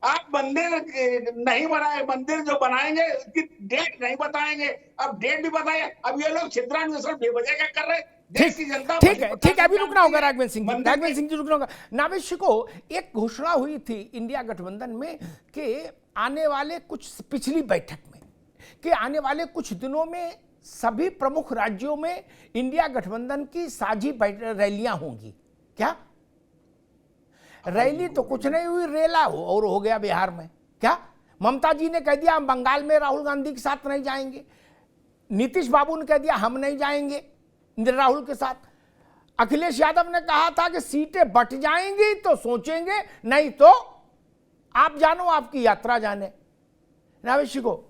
आप मंदिर नहीं बनाए, मंदिर जो बनाएंगे उसकी डेट नहीं बताएंगे। अब डेट भी बताए, अब ये लोग छिद्रान्वेषण बेवजह क्या कर रहे हैं। देश की जनता ठीक है, अभी रुकना होगा राघवेंद्र सिंह जी रुकना होगा। नावेश को एक घोषणा हुई थी इंडिया गठबंधन में कि आने वाले कुछ पिछली बैठक में कि आने वाले कुछ दिनों में सभी प्रमुख राज्यों में इंडिया गठबंधन की साझी रैलियां होंगी। क्या रैली तो कुछ नहीं हुई, रेला और हो गया बिहार में। क्या ममता जी ने कह दिया हम बंगाल में राहुल गांधी के साथ नहीं जाएंगे, नीतीश बाबू ने कह दिया हम नहीं जाएंगे राहुल के साथ, अखिलेश यादव ने कहा था कि सीटें बट जाएंगी तो सोचेंगे, नहीं तो आप जानो आपकी यात्रा जाने। नावेशी को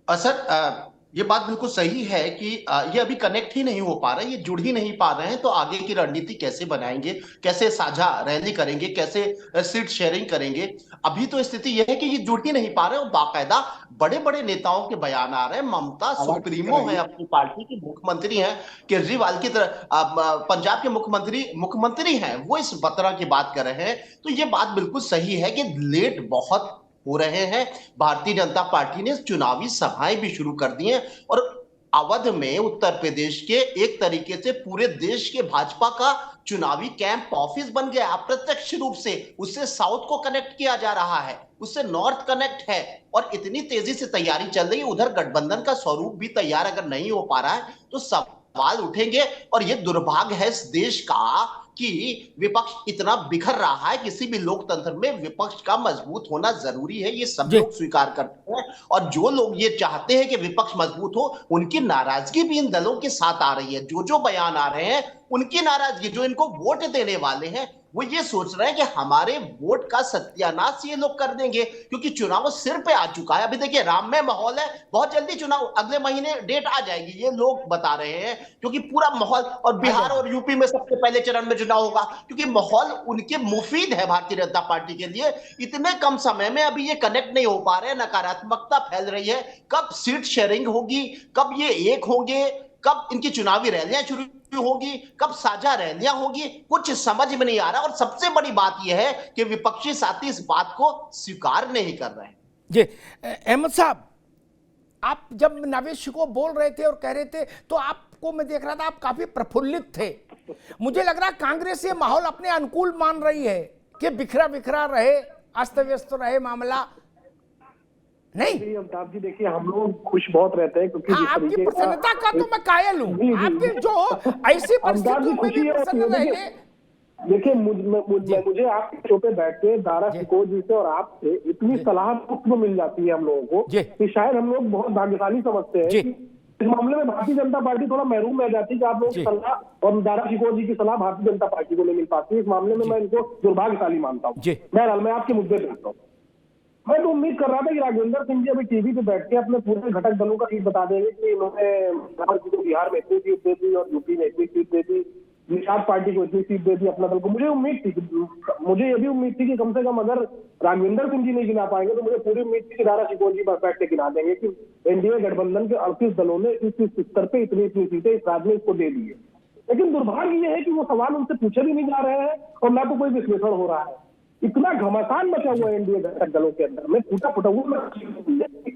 सर ये बात बिल्कुल सही है कि ये अभी कनेक्ट ही नहीं हो पा रहा है, ये जुड़ ही नहीं पा रहे हैं। तो आगे की रणनीति कैसे बनाएंगे, कैसे साझा रैली करेंगे, कैसे सीट शेयरिंग करेंगे, अभी तो स्थिति यह है कि ये जुड़ ही नहीं पा रहे हैं। और बाकायदा बड़े बड़े नेताओं के बयान आ रहे हैं। ममता सुप्रीमो है अपनी पार्टी की, मुख्यमंत्री हैं, केजरीवाल की तरह पंजाब के मुख्यमंत्री हैं, वो इस तरह की बात कर रहे हैं। तो ये बात बिल्कुल सही है कि लेट बहुत हो रहे हैं। भारतीय जनता पार्टी ने चुनावी सभाएं भी शुरू कर दी हैं और अवध में उत्तर प्रदेश के एक तरीके से पूरे देश के भाजपा का चुनावी कैंप ऑफिस बन गया। अप्रत्यक्ष रूप से उससे साउथ को कनेक्ट किया जा रहा है, उससे नॉर्थ कनेक्ट है और इतनी तेजी से तैयारी चल रही है। उधर गठबंधन का स्वरूप भी तैयार अगर नहीं हो पा रहा है तो सवाल उठेंगे। और ये दुर्भाग्य है इस देश का कि विपक्ष इतना बिखर रहा है। किसी भी लोकतंत्र में विपक्ष का मजबूत होना जरूरी है, ये सब लोग स्वीकार करते हैं। और जो लोग ये चाहते हैं कि विपक्ष मजबूत हो, उनकी नाराजगी भी इन दलों के साथ आ रही है। जो बयान आ रहे हैं उनकी नाराजगी, जो इनको वोट देने वाले हैं वो ये सोच रहे हैं कि हमारे वोट का सत्यानाश ये लोग कर देंगे, क्योंकि चुनाव सिर पे आ चुका है। अभी देखिए राममय माहौल है, बहुत जल्दी चुनाव, अगले महीने डेट आ जाएगी, ये लोग बता रहे हैं, क्योंकि पूरा माहौल, और बिहार और यूपी में सबसे पहले चरण में चुनाव होगा, क्योंकि माहौल उनके मुफीद है भारतीय जनता पार्टी के लिए। इतने कम समय में अभी ये कनेक्ट नहीं हो पा रहे, नकारात्मकता फैल रही है। कब सीट शेयरिंग होगी, कब ये एक होंगे, कब इनकी चुनावी रैलियां शुरू होगी, कब साझा रैलियां होगी, कुछ समझ में नहीं आ रहा। और सबसे बड़ी बात यह है कि विपक्षी साथी इस बात को स्वीकार नहीं कर रहे हैं। जी अहमद साहब, आप जब नावेश को बोल रहे थे और कह रहे थे तो आपको मैं देख रहा था, आप काफी प्रफुल्लित थे। मुझे लग रहा कांग्रेस ये माहौल अपने अनुकूल मान रही है कि बिखरा बिखरा रहे, अस्त व्यस्त रहे मामला, नहीं अमिताभ जी देखिए, हम लोग खुश बहुत रहते हैं क्योंकि आपकी प्रसन्नता का तो मैं कायल हूँ, आपकी जो ऐसी परिस्थितियों में भी प्रसन्न रहने। देखिए मुझे आपके शो पे बैठ के दारा शिकोह जी से और आपसे इतनी सलाह मुफ्त में मिल जाती है हम लोगों को कि शायद हम लोग बहुत भाग्यशाली समझते हैं। इस मामले में भारतीय जनता पार्टी थोड़ा महरूम रह जाती है कि आप लोगों की सलाह और दारा शिकोह जी की सलाह भारतीय जनता पार्टी को नहीं मिल पाती है। इस मामले में मैं इनको दुर्भाग्यशाली मानता हूँ। बहरहाल मैं आपके मुद्दे पे आता हूँ। मैं तो उम्मीद कर रहा था कि राघवेंद्र सिंह जी अभी टीवी पे बैठ के अपने पूरे घटक दलों का सीट बता देंगे कि इन्होंने बिहार में इतनी सीट दे दी और यूपी में इतनी सीट दे दी, निषाद पार्टी को इतनी सीट दे दी अपना दल को। मुझे ये भी उम्मीद थी कि कम से कम अगर राघवेंद्र सिंह जी नहीं गिना पाएंगे तो मुझे पूरी उम्मीद थी कि दारा शिकोह जी बैठ के गिना देंगे कि एनडीए गठबंधन के 38 दलों ने इस स्तर पे इतनी सीटें इस राज्य में इसको दे दी है। लेकिन दुर्भाग्य ये है कि वो सवाल उनसे पूछे भी नहीं जा रहे हैं और ना तो कोई विश्लेषण हो रहा है। इतना घमासान बचा हुआ है एनडीए घटक दलों के अंदर में, टूटा फूटा हुआ।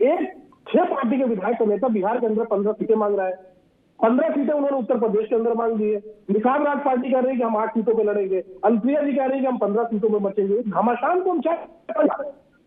एक 6 पार्टी के विधायक नेता बिहार के अंदर 15 सीटें मांग रहा है, 15 सीटें उन्होंने उत्तर प्रदेश के अंदर मांग दी है। निषाद राज पार्टी कह रहे हैं कि हम 8 सीटों पे लड़ेंगे, अनुप्रिया जी कह रहे हैं कि हम 15 सीटों में बचेंगे। घमासान को हम चाहे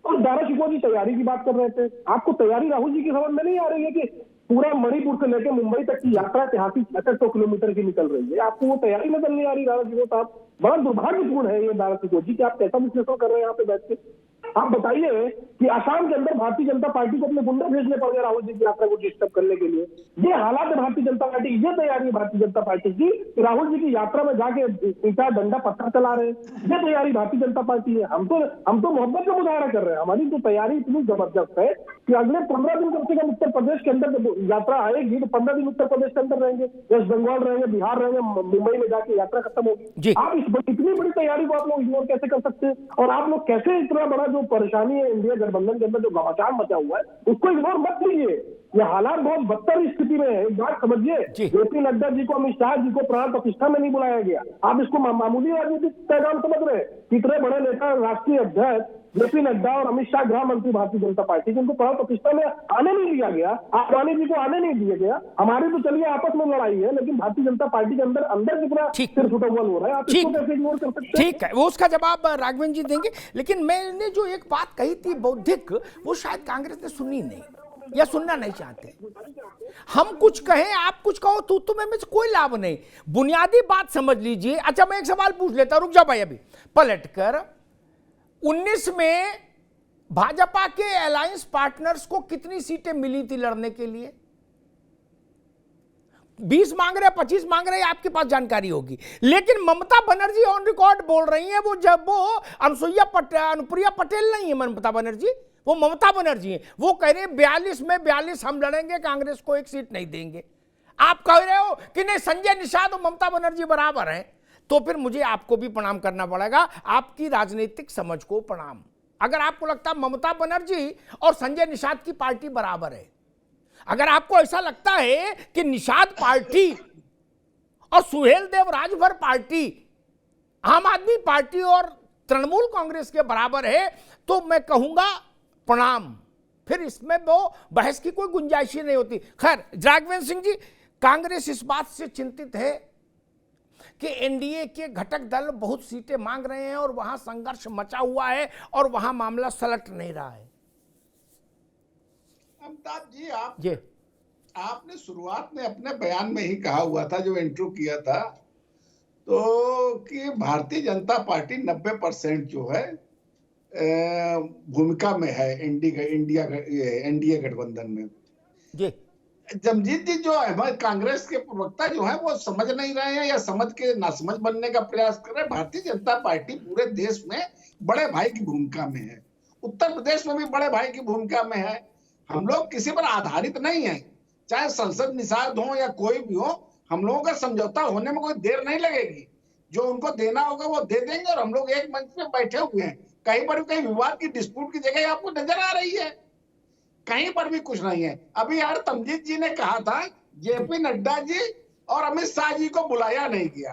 और दारा शिकोह जी तैयारी की बात कर रहे थे। आपको तैयारी राहुल जी की समझ में नहीं आ रही है कि पूरा मणिपुर से लेकर मुंबई तक की यात्रा ऐतिहासिक 6600 किलोमीटर की निकल रही है, आपको वो तैयारी नजर नहीं आ रही दारा शिकोह साहब। बड़ा दुर्भाग्यपूर्ण है ये दारा शिकोह जी कि आप कैसा विश्लेषण कर रहे हैं यहाँ पे बैठ के। आप बताइए कि असम के अंदर भारतीय जनता पार्टी को अपने गुंडे भेजने पड़ गए राहुल जी की यात्रा को डिस्टर्ब करने के लिए। ये हालात है भारतीय जनता पार्टी की, ये तैयारी है भारतीय जनता पार्टी की कि राहुल जी की यात्रा में जाके ईटा डंडा पत्थर चला रहे हैं। ये तैयारी भारतीय जनता पार्टी है। हम तो मोहब्बत का मुजाहरा कर रहे हैं। हमारी तो तैयारी इतनी जबरदस्त है कि अगले 15 दिन कम से कम उत्तर प्रदेश के अंदर यात्रा आएगी तो 15 दिन उत्तर प्रदेश के अंदर रहेंगे, वेस्ट बंगाल रहेंगे, बिहार रहेंगे, मुंबई में जाके यात्रा खत्म होगी। आप इतनी बड़ी तैयारी को आप लोग इग्नोर कैसे कर सकते हैं? और आप लोग कैसे इतना बड़ा जो परेशानी है इंडिया गठबंधन के अंदर जो घमासान मचा हुआ है उसको इग्नोर मत कीजिए। ये हालात बहुत बदतर स्थिति में है। एक बात समझिए, जेपी नड्डा जी को, अमित शाह जी को प्राण प्रतिष्ठा में नहीं बुलाया गया। आप इसको मामूली राजनीतिक पैगाम समझ रहे हैं? इतने बड़े नेता, राष्ट्रीय अध्यक्ष जेपी नड्डा और अमित शाह गृह मंत्री भारतीय जनता पार्टी के, उनको प्राण प्रतिष्ठा में आने नहीं दिया गया। आडवाणी जी को आने नहीं दिया गया। हमारी तो चलिए आपस में लड़ाई है, लेकिन भारतीय जनता पार्टी के अंदर कितना सिर फुटबॉल हो रहा है, आप इसको कैसे इग्नोर कर सकते हैं? ठीक है, वो उसका जवाब राघवेंद्र जी देंगे। लेकिन मैंने जो एक बात कही थी बौद्धिक, वो शायद कांग्रेस ने सुनी नहीं या सुनना नहीं चाहते। हम कुछ कहें, आप कुछ कहो, तो तुम्हें में कोई लाभ नहीं। बुनियादी बात समझ लीजिए। अच्छा, मैं एक सवाल पूछ लेता हूं, रुक जाओ भाई, अभी पलटकर 19 में भाजपा के अलायंस पार्टनर्स को कितनी सीटें मिली थी लड़ने के लिए? 20 मांग रहे, 25 मांग रहे, आपके पास जानकारी होगी। लेकिन ममता बनर्जी ऑन रिकॉर्ड बोल रही है, वो अनुप्रिया पटेल नहीं है ममता बनर्जी, वो ममता बनर्जी है। वो कह रहे हैं 42 में 42 हम लड़ेंगे, कांग्रेस को एक सीट नहीं देंगे। आप कह रहे हो कि नहीं, संजय निषाद और ममता बनर्जी बराबर हैं। तो फिर मुझे आपको भी प्रणाम करना पड़ेगा, आपकी राजनीतिक समझ को प्रणाम। अगर आपको लगता है ममता बनर्जी और संजय निषाद की पार्टी बराबर है, अगर आपको ऐसा लगता है कि निषाद पार्टी और सुहेल देव राजभर पार्टी आम आदमी पार्टी और तृणमूल कांग्रेस के बराबर है, तो मैं कहूंगा प्रणाम। फिर इसमें वो बहस की कोई गुंजाइश ही नहीं होती। खैर, राघवेंद्र सिंह जी, कांग्रेस इस बात से चिंतित है कि एनडीए के घटक दल बहुत सीटें मांग रहे हैं और वहां संघर्ष मचा हुआ है और वहां मामला सलट नहीं रहा है। अमिताभ जी, आपने शुरुआत में अपने बयान में ही कहा हुआ था, जो इंट्रो किया था, तो कि भारतीय जनता पार्टी 90% जो है भूमिका में है एनडीए गठबंधन में। जी जमजीत जी, जो हमारे कांग्रेस के प्रवक्ता जो है वो समझ नहीं रहे हैं या समझ के नासमझ बनने का प्रयास कर रहे हैं। भारतीय जनता पार्टी पूरे देश में बड़े भाई की भूमिका में है, उत्तर प्रदेश में भी बड़े भाई की भूमिका में है। हम लोग किसी पर आधारित नहीं है, चाहे संसद निषाद हो या कोई भी हो, हम लोगों का समझौता होने में कोई देर नहीं लगेगी। जो उनको देना होगा वो दे देंगे और हम लोग एक मंच पे बैठे हुए हैं। कहीं पर भी कहीं विवाद की डिस्प्यूट की जगह आपको नजर आ रही है? कहीं पर भी कुछ नहीं है। अभी यार तमजीत जी ने कहा था जेपी नड्डा जी और अमित शाह जी को बुलाया नहीं गया।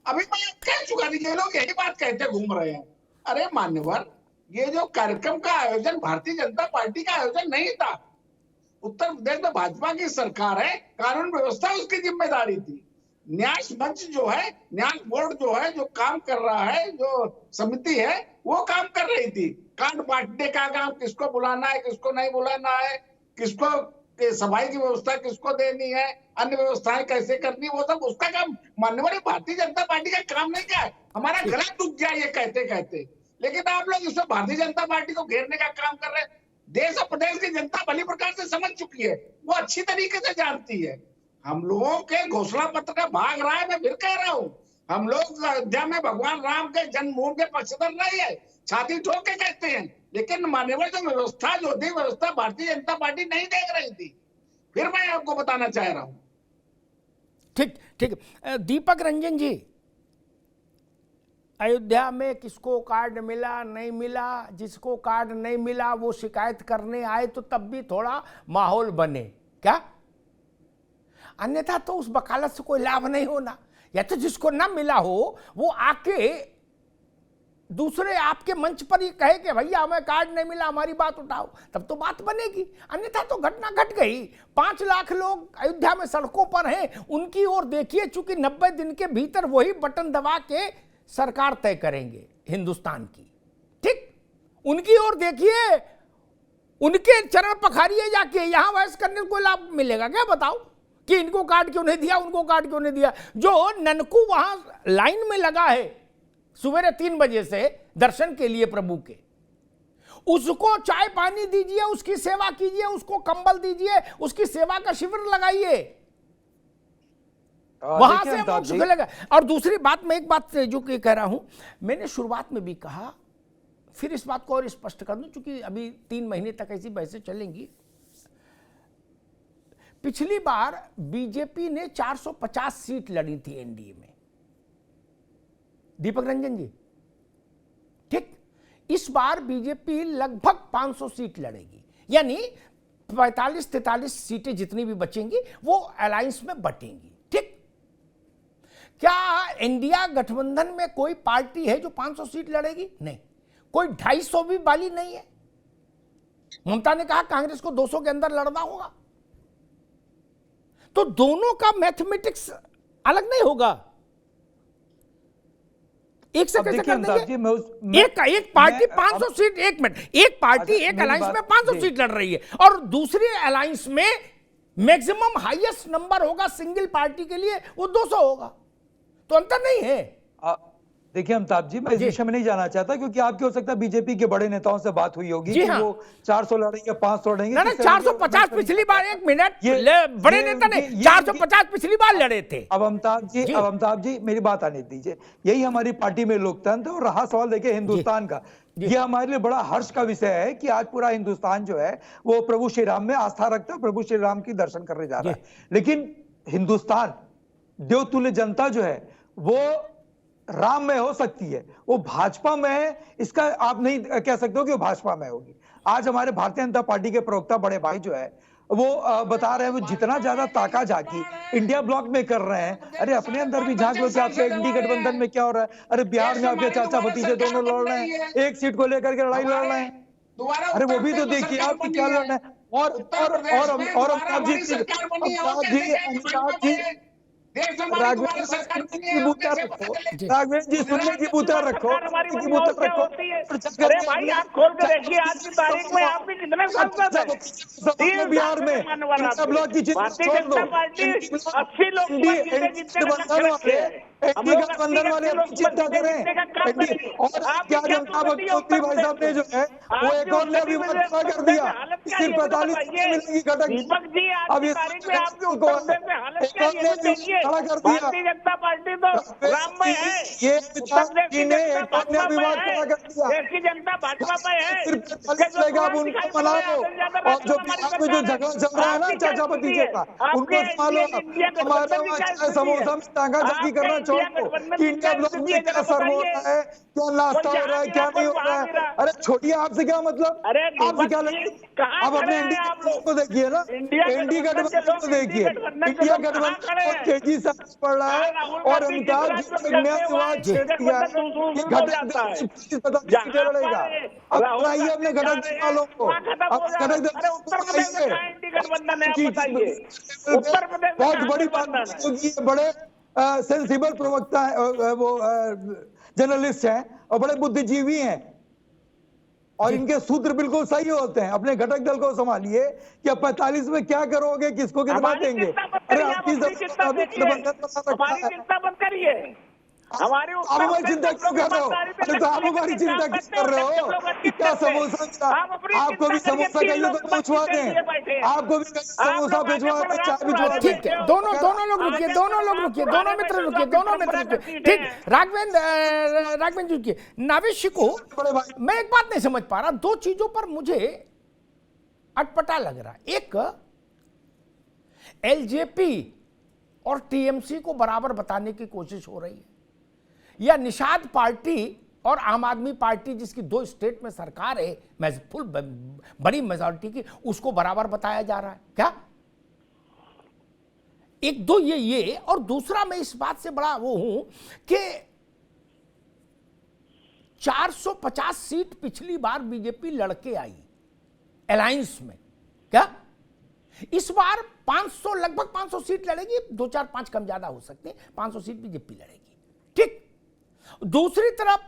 अभी मैं कह चुका थी, ये लोग यही बात कहते घूम रहे हैं। अरे मान्यवर, ये जो कार्यक्रम का आयोजन भारतीय जनता पार्टी का आयोजन नहीं था। उत्तर प्रदेश में भाजपा की सरकार है, कानून व्यवस्था उसकी जिम्मेदारी थी। न्याय मंच जो है, न्याय बोर्ड जो है, जो काम कर रहा है, जो समिति है, वो काम कर रही थी। कार्ड बांटने का काम, किसको बुलाना है, किसको नहीं बुलाना है, किसको सफाई की व्यवस्था किसको देनी है, अन्य व्यवस्थाएं कैसे करनी, वो सब उसका काम माननीय भारतीय जनता पार्टी का काम नहीं क्या है। हमारा गला दुख गया ये कहते कहते, लेकिन आप लोग इसमें भारतीय जनता पार्टी को घेरने का काम कर रहे हैं। देश और प्रदेश की जनता भली प्रकार से समझ चुकी है, वो अच्छी तरीके से जानती है। हम लोगों के घोषणा पत्र का भाग रहा है। मैं फिर कह रहा हूँ, हम लोग अयोध्या में भगवान राम के जन्मभूमि के पक्षधर नहीं है, छाती ठोक के कहते हैं, लेकिन मान्यवर जो व्यवस्था जो थी, व्यवस्था भारतीय जनता पार्टी नहीं देख रही थी। फिर मैं आपको बताना चाह रहा हूं। ठीक ठीक। दीपक रंजन जी, अयोध्या में किसको कार्ड मिला नहीं मिला, जिसको कार्ड नहीं मिला वो शिकायत करने आए तो तब भी थोड़ा माहौल बने क्या? अन्यथा तो उस वकालत से कोई लाभ नहीं होना। या तो जिसको ना मिला हो वो आके दूसरे आपके मंच पर ही कहे कि भैया हमें कार्ड नहीं मिला, हमारी बात उठाओ, तब तो बात बनेगी। अन्यथा तो घटना घट गई। 5 लाख लोग अयोध्या में सड़कों पर हैं, उनकी ओर देखिए, चूंकि 90 दिन के भीतर वही बटन दबा के सरकार तय करेंगे हिंदुस्तान की। ठीक, उनकी ओर देखिए, उनके चरण पखारिए जाके। यहां बहस करने को लाभ मिलेगा क्या? बताओ कि इनको कार्ड क्यों नहीं दिया, उनको कार्ड क्यों नहीं दिया। जो ननकू वहां लाइन में लगा है सवेरे 3 बजे से दर्शन के लिए प्रभु के, उसको चाय पानी दीजिए, उसकी सेवा कीजिए, उसको कंबल दीजिए, उसकी सेवा का शिविर लगाइए, वहां से मोक्ष मिलेगा। और दूसरी बात, मैं एक बात जो कि कह रहा हूं, मैंने शुरुआत में भी कहा, फिर इस बात को और स्पष्ट कर दूं, चूंकि अभी 3 महीने तक ऐसी बहसें चलेंगी। पिछली बार बीजेपी ने 450 सीट लड़ी थी एनडीए में, दीपक रंजन जी। ठीक, इस बार बीजेपी लगभग 500 सीट लड़ेगी, यानी 45-43 सीटें जितनी भी बचेंगी वो अलायंस में बटेंगी। ठीक, क्या इंडिया गठबंधन में कोई पार्टी है जो 500 सीट लड़ेगी? नहीं। कोई 250 भी वाली नहीं है। ममता ने कहा कांग्रेस को 200 के अंदर लड़ना होगा, तो दोनों का मैथमेटिक्स अलग नहीं होगा। एक से कैसे कर देंगे? एक पार्टी 500 सीट, एक मिनट, एक पार्टी एक अलायंस में 500 सीट लड़ रही है और दूसरी अलायंस में मैक्सिमम हाईएस्ट नंबर होगा सिंगल पार्टी के लिए, वो 200 होगा, तो अंतर नहीं है। देखिए अमिताभ जी, मैं इस विषय में नहीं जाना चाहता, क्योंकि आपकी हो सकता है बीजेपी के बड़े नेताओं से बात हुई होगी कि वो 400 लड़ेंगे, 500 लड़ेंगे। ना 450 पिछली बार, एक मिनट, बड़े नेता ने 450 पिछली बार लड़े थे। अब अमिताभ जी मेरी बात आने दीजिए। यही हमारी पार्टी में लोकतंत्र। और रहा सवाल देखिए हिंदुस्तान का, ये हमारे लिए बड़ा हर्ष का विषय है कि आज पूरा हिंदुस्तान जो है वो प्रभु श्री राम में आस्था रखता है, प्रभु श्री राम की दर्शन करने जा रहा है। लेकिन हिंदुस्तान, देवतुल्य जनता जो है वो राम में हो सकती है, वो भाजपा में है, इसका आप नहीं कह सकते हो कि वो भाजपा में होगी। आज हमारे भारतीय जनता पार्टी के प्रवक्ता बड़े भाई जो है वो बता रहे हैं, वो जितना ज्यादा ताका झाकी इंडिया ब्लॉक में कर रहे हैं। अरे अपने अंदर भी झांक लो कि आपके इंडी गठबंधन में क्या हो रहा है। अरे बिहार में आपके चाचा भतीजे दोनों लड़ रहे हैं, एक सीट को लेकर के लड़ाई लड़ रहे हैं। अरे वो भी तो देखिए आप क्या लड़ रहे हैं। और अमिताभ जी राघवेंद्र जी सुनने की बूता रखो। अरे भाई आप खोल के देखिए, आज की तारीख में आप भी कितने सांसद हैं बिहार में? भारतीय जनता पार्टी 80 लोग गठबंधन वाले अपनी चिंता करें। और क्या जनता मुख्यमंत्री भाई साहब ने जो है वो एक और नया विवाद खड़ा कर दिया, सिर्फ 45 मिलेगी घटक। अब खड़ा कर दिया भारतीय जनता पार्टी तो राम में है, ये विवाद खड़ा कर दिया। देश की जनता भाजपा में है। आप उनको मनाओ, और जो बिहार में जो झगड़ा चल रहा है ना चाचा भतीजे का, उनको संभालो। हमारे वहाँ समोसा में टांगा झांकी करना छोड़ दो। इंडिया ब्लॉक में क्या सर्व हो रहा है, क्या नाश्ता हो रहा है, क्या नहीं हो रहा है। अरे छोड़िए, आपसे क्या मतलब, आपसे क्या लगता है? आप अपने इंडिया को देखिए ना, एनडी गठबंधन को देखिए। इंडिया गठबंधन तेजी से बढ़ रहा है और अमिताभ जी ने नया विवाद छेड़ दिया है कि घटक लड़ेगा। अब बनाइए अपने घटक वालों को, अब घटक बहुत बड़ी बात होगी। बड़े सेंसिबल प्रवक्ता वो जर्नलिस्ट हैं और बड़े बुद्धिजीवी हैं और इनके सूत्र बिल्कुल सही होते हैं। अपने घटक दल को संभालिए कि अब 45 में क्या करोगे, किसको कितना देंगे। अरे आपकी हमारी चिंता मत करिए, हमारे आप हमारी चिंता क्यों कर रहे हो? अरे तो आप हमारी चिंता क्यों कर रहे हो? क्या समोसा आपको भी समोसा कहिए तो पहुंचवा दें, आपको भी समोसा भिजवा दें, चाय भिजवा दें। ठीक है, दोनों लोग रुकिए, दोनों मित्र रुकिए। ठीक, राघवेंद्र जी रुकिए। नाविश को मैं एक बात नहीं समझ पा रहा, दो चीजों पर मुझे अटपटा लग रहा है। एक, एलजेपी और टीएमसी को बराबर बताने की कोशिश हो रही है, या निषाद पार्टी और आम आदमी पार्टी जिसकी 2 स्टेट में सरकार है, फुल बड़ी मेजॉरिटी की, उसको बराबर बताया जा रहा है क्या? एक दो ये और दूसरा, मैं इस बात से बड़ा वो हूं कि 450 सीट पिछली बार बीजेपी लड़के आई अलायंस में, क्या इस बार 500, लगभग 500 सीट लड़ेगी, 2-4-5 कम ज्यादा हो सकते हैं, 500 सीट बीजेपी लड़ेगी। ठीक, दूसरी तरफ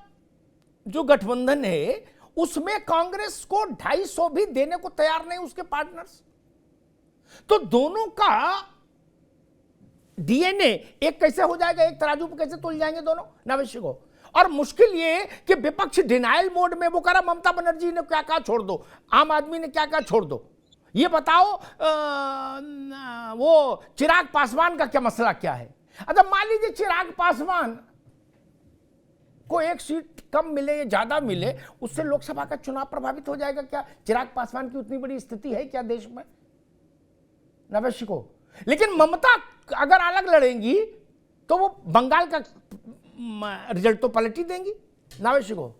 जो गठबंधन है उसमें कांग्रेस को 250 भी देने को तैयार नहीं उसके पार्टनर्स। तो दोनों का डीएनए एक कैसे हो जाएगा, एक तराजू पर कैसे तुल जाएंगे दोनों नवश्य को। और मुश्किल ये कि विपक्ष डिनाइल मोड में, वो कह रहा ममता बनर्जी ने क्या कहा छोड़ दो, आम आदमी ने क्या कहा छोड़ दो, ये बताओ वो चिराग पासवान का क्या मसला क्या है। अच्छा मान लीजिए चिराग पासवान को 1 सीट कम मिले या ज्यादा मिले, उससे लोकसभा का चुनाव प्रभावित हो जाएगा क्या? चिराग पासवान की उतनी बड़ी स्थिति है क्या देश में नवश्य को? लेकिन ममता अगर अलग लड़ेंगी तो वो बंगाल का रिजल्ट तो पलट ही देंगी नवश्य को।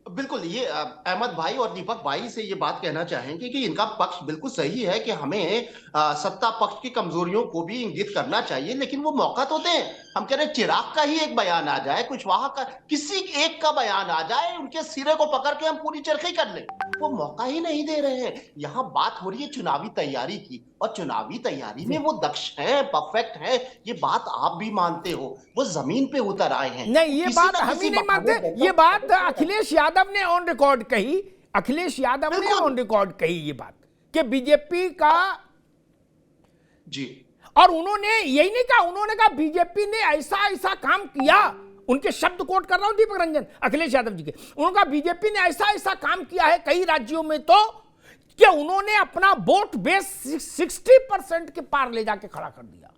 बिल्कुल, ये अहमद भाई और दीपक भाई से ये बात कहना चाहेंगे कि इनका पक्ष बिल्कुल सही है कि हमें सत्ता पक्ष की कमजोरियों को भी इंगित करना चाहिए, लेकिन वो मौका तो दें। हम कह रहे हैं चिराग का ही एक बयान आ जाए, कुशवाहा का किसी एक का बयान आ जाए, उनके सिरे को पकड़ के हम पूरी चरखी कर लें। वो मौका ही नहीं दे रहे हैं। यहाँ बात हो रही है चुनावी तैयारी की, और चुनावी तैयारी में वो दक्ष हैं, परफेक्ट हैं, ये बात आप भी मानते हो। वो जमीन पे उतर आए हैं। नहीं, ये बात हम ही नहीं मानते, ये बात अखिलेश यादव ने ऑन रिकॉर्ड कही, अखिलेश यादव ने ऑन रिकॉर्ड कही ये बात कि बीजेपी का जी, और उन्होंने यही नहीं कहा, उन्होंने कहा बीजेपी ने ऐसा ऐसा काम किया, उनके शब्द कोट कर रहा हूं दीपक रंजन, अखिलेश यादव जी के, उन्होंने कहा बीजेपी ने ऐसा ऐसा काम किया है कई राज्यों में तो कि उन्होंने अपना वोट बेस 60% के पार ले जाके खड़ा कर दिया,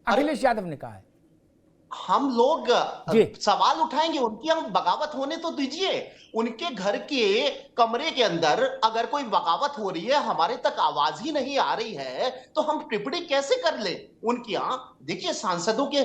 अखिलेश यादव ने कहा है। हम लोग सवाल उठाएंगे, उनकी हम बगावत होने तो दीजिए। उनके घर के कमरे के अंदर अगर कोई बगावत हो रही है, हमारे तक आवाज ही नहीं आ रही है, तो हम टिप्पणी कैसे कर ले उनकी? यहाँ देखिए, सांसदों के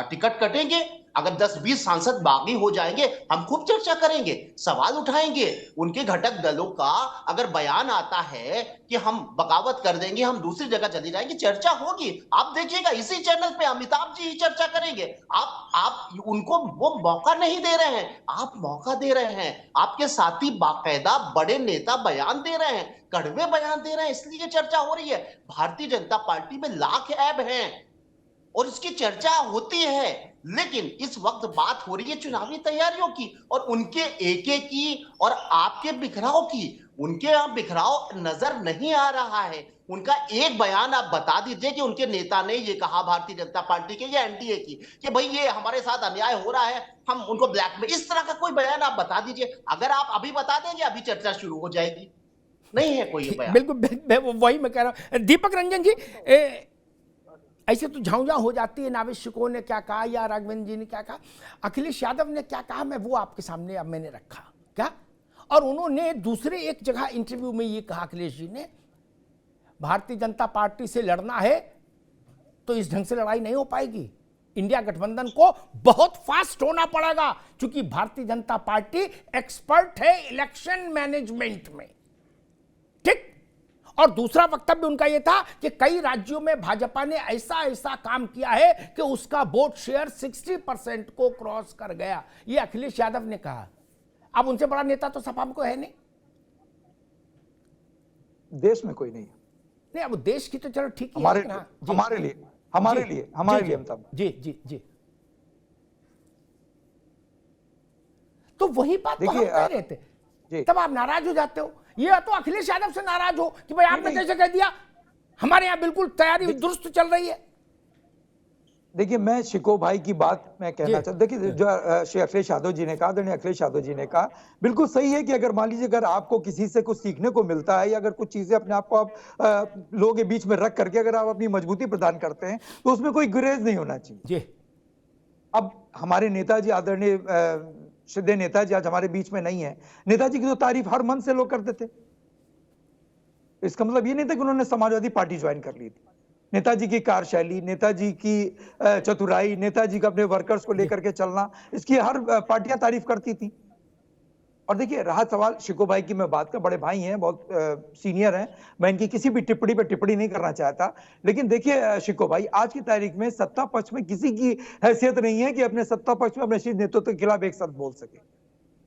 टिकट कटेंगे, अगर 10-20 सांसद बागी हो जाएंगे, हम खूब चर्चा करेंगे, सवाल उठाएंगे। उनके घटक दलों का अगर बयान आता है कि हम बगावत कर देंगे, हम दूसरी जगह चली जाएंगे, चर्चा होगी। आप देखिएगा इसी चैनल पे अमिताभ जी ही चर्चा करेंगे। आप उनको वो मौका नहीं दे रहे हैं, आप मौका दे रहे हैं। आपके साथी बाकायदा बड़े नेता बयान दे रहे हैं, कड़वे बयान दे रहे हैं, इसलिए चर्चा हो रही है। भारतीय जनता पार्टी में लाख ऐब हैं और इसकी चर्चा होती है, लेकिन इस वक्त बात हो रही है चुनावी तैयारियों की और उनके एके की और आपके बिखराव की। उनके यहां बिखराव नजर नहीं आ रहा है। उनका एक बयान आप बता दीजिए कि उनके नेता ने ये कहा भारतीय जनता पार्टी के या एनडीए की कि भाई ये हमारे साथ अन्याय हो रहा है, हम उनको ब्लैक में, इस तरह का कोई बयान आप बता दीजिए। अगर आप अभी बता देंगे, अभी चर्चा शुरू हो जाएगी। नहीं है कोई बयान। बिल्कुल वही मैं कह रहा हूं। दीपक रंजन जी, ऐसे तो झाऊझाऊ हो जाती है, नाविश्यकों ने क्या कहा या राघवेंद्र जी ने क्या कहा, अखिलेश यादव ने क्या कहा, मैं वो आपके सामने अब मैंने रखा क्या। और उन्होंने दूसरे एक जगह इंटरव्यू में ये कहा, अखिलेश जी ने, भारतीय जनता पार्टी से लड़ना है तो इस ढंग से लड़ाई नहीं हो पाएगी, इंडिया गठबंधन को बहुत फास्ट होना पड़ेगा, क्योंकि भारतीय जनता पार्टी एक्सपर्ट है इलेक्शन मैनेजमेंट में। ठीक। और दूसरा वक्तव्य उनका यह था कि कई राज्यों में भाजपा ने ऐसा ऐसा काम किया है कि उसका वोट शेयर 60% को क्रॉस कर गया, ये अखिलेश यादव ने कहा। अब उनसे बड़ा नेता तो सपा में कोई है नहीं, देश में कोई नहीं है। नहीं, अब देश की तो चलो ठीक है, हमारे लिए हमारे लिए अमिताभ। जी जी जी। तो वही बात तो हम कह रहे थे, तब आप नाराज हो जाते हो। ये तो अखिलेश यादव से नाराज हो कि भाई आपने कैसे कह दिया, हमारे यहाँ बिल्कुल तैयारी दुरुस्त चल रही है। देखिए, मैं शिको भाई की बात मैं कहना चाहता, देखिए जो श्री अखिलेश यादव जी ने कहा, आदरणीय अखिलेश यादव जी ने कहा, बिल्कुल सही है कि अगर मान लीजिए अगर आपको किसी से कुछ सीखने को मिलता है या अगर कुछ चीजें अपने आप को आप लोगों के बीच में रख करके अगर आप अपनी मजबूती प्रदान करते हैं तो उसमें कोई गुरेज नहीं होना चाहिए जी। अब हमारे नेताजी, आदरणीय श्रद्धेय नेताजी आज हमारे बीच में नहीं है। नेताजी की तो तारीफ हर मन से लोग करते थे। इसका मतलब ये नहीं था कि उन्होंने समाजवादी पार्टी ज्वाइन कर ली थी। नेताजी की कार्यशैली, नेताजी की चतुराई, नेताजी का अपने वर्कर्स को लेकर के चलना, इसकी हर पार्टियां तारीफ करती थी। और देखिए, रहा सवाल शिको भाई की, मैं बात कर, बड़े भाई हैं, बहुत सीनियर हैं, मैं इनकी किसी भी टिप्पणी पे टिप्पणी नहीं करना चाहता, लेकिन देखिए शिको भाई, आज की तारीख में सत्ता पक्ष में किसी की हैसियत नहीं है कि अपने सत्ता पक्ष में अपने शीर्ष नेतृत्व के खिलाफ एक शब्द बोल सके।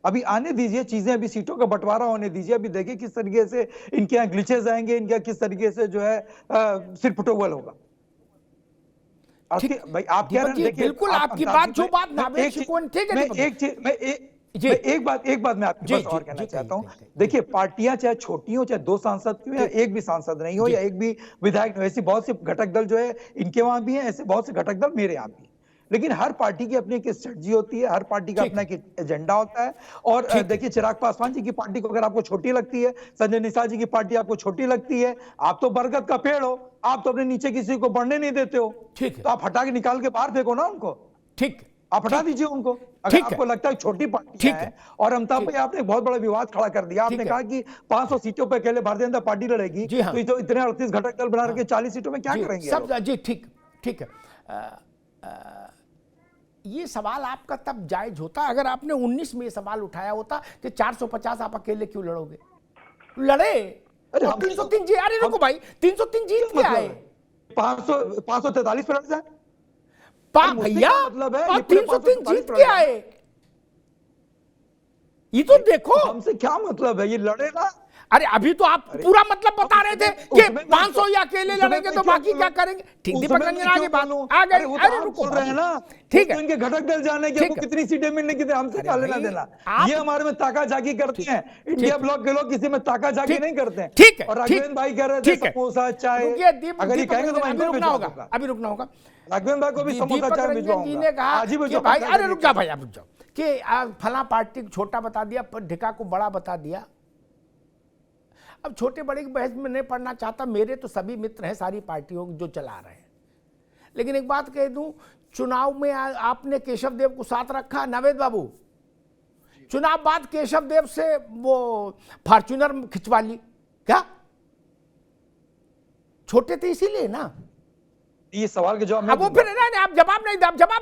अभी आने दीजिए चीजें, अभी सीटों का बंटवारा होने दीजिए, अभी देखिए किस तरीके से इनके यहाँ ग्लिचेस आएंगे, इनके किस तरीके से जो है सिर फुटोवल होगा। भाई आप कह रहे हैं, बिल्कुल आपकी बात, जो बात एक बात मैं आपके पास और कहना चाहता हूं। देखिए, पार्टियां चाहे छोटी हो, चाहे 2 सांसद क्यों या एक भी सांसद नहीं हो या एक भी विधायक, ऐसी बहुत से घटक दल जो है इनके वहां भी है, ऐसे बहुत से घटक दल मेरे यहाँ भी, लेकिन हर पार्टी की अपनी एक स्ट्रेटजी होती है, हर पार्टी का अपना एक एजेंडा होता है। और देखिए, चिराग पासवान जी की पार्टी को अगर आपको छोटी लगती है, संजय निषाद जी की पार्टी आपको छोटी लगती है, आप तो बरगद का पेड़ हो, आप तो अपने नीचे किसी को बढ़ने नहीं देते हो, तो आप हटा के निकाल के बाहर फेंको ना उनको। ठीक, आप हटा दीजिए उनको अगर आपको लगता है छोटी पार्टी है। और अमिताभ भाई, आपने बहुत बड़ा विवाद खड़ा कर दिया। आपने कहा कि 500 सीटों पर अकेले भारतीय जनता पार्टी लड़ेगी, तो इतने 38 घटक दल बना के 40 सीटों में क्या करेंगे सब? जी ठीक ठीक है। ये सवाल आपका तब जायज होता अगर आपने 19 में ये सवाल उठाया होता कि 450 आप अकेले क्यों लड़ोगे। लड़े, 303 जी, अरे रुको भाई, 303 जीत के आए, 543 पर लड़ जाए भैया, मतलब है 303 जीत के आए। ये तो देखो, हमसे क्या मतलब है, ये लड़े ना। अरे अभी तो आप पूरा मतलब बता रहे थे कि 500 या अकेले लड़ेंगे तो बाकी क्या करेंगे। ठीक, दीपक रंजन आगे बात आ गई। अरे रुको, रहे ना, ठीक है, इनके घटक दल जाने के कितनी सीटें मिलने की हमसे क्या लेना देना। ये हमारे में ताका झाकी करते हैं, इंडिया ब्लॉक के लोग किसी में ताका झाकी नहीं करते हैं। ठीक है, और राघवेंद्र भाई कह रहे थे समोसा चाय, अगर ये कहेंगे तो अभी रुकना होगा, अभी रुकना होगा। राघवेंद्र भाई को भी समोसा चाय भिजवाऊंगा। भाई अरे रुक जा भाई, आप रुक जाओ कि फला पार्टी को छोटा बता दिया, ढिका को बड़ा बता दिया। अब छोटे बड़े की बहस में नहीं पढ़ना चाहता, मेरे तो सभी मित्र हैं सारी पार्टियों जो चला रहे हैं। लेकिन एक बात कह दूं, चुनाव में आपने केशव देव को साथ रखा, नावेद बाबू, चुनाव बाद केशव देव से वो फॉर्च्यूनर खिंचवा ली क्या? छोटे थे इसीलिए ना। ये सवाल के जवाब अब वो फिर नहीं, आप जवाब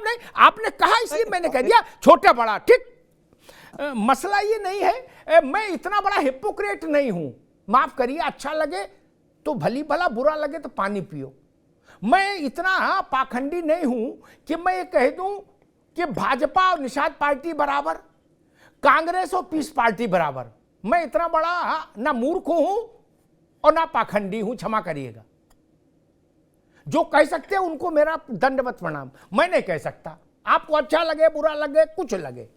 नहीं, आपने कहा इसलिए मैंने कह दिया छोटा बड़ा। ठीक, मसला ये नहीं है, मैं इतना बड़ा हिपोक्रेट नहीं हूं, माफ करिए, अच्छा लगे तो भली भला, बुरा लगे तो पानी पियो। मैं इतना पाखंडी नहीं हूं कि मैं ये कह दूं कि भाजपा और निषाद पार्टी बराबर, कांग्रेस और पीस पार्टी बराबर। मैं इतना बड़ा ना मूर्ख हूं और ना पाखंडी हूं, क्षमा करिएगा। जो कह सकते हैं उनको मेरा दंडवत प्रणाम, मैं नहीं कह सकता। आपको अच्छा लगे, बुरा लगे, कुछ लगे,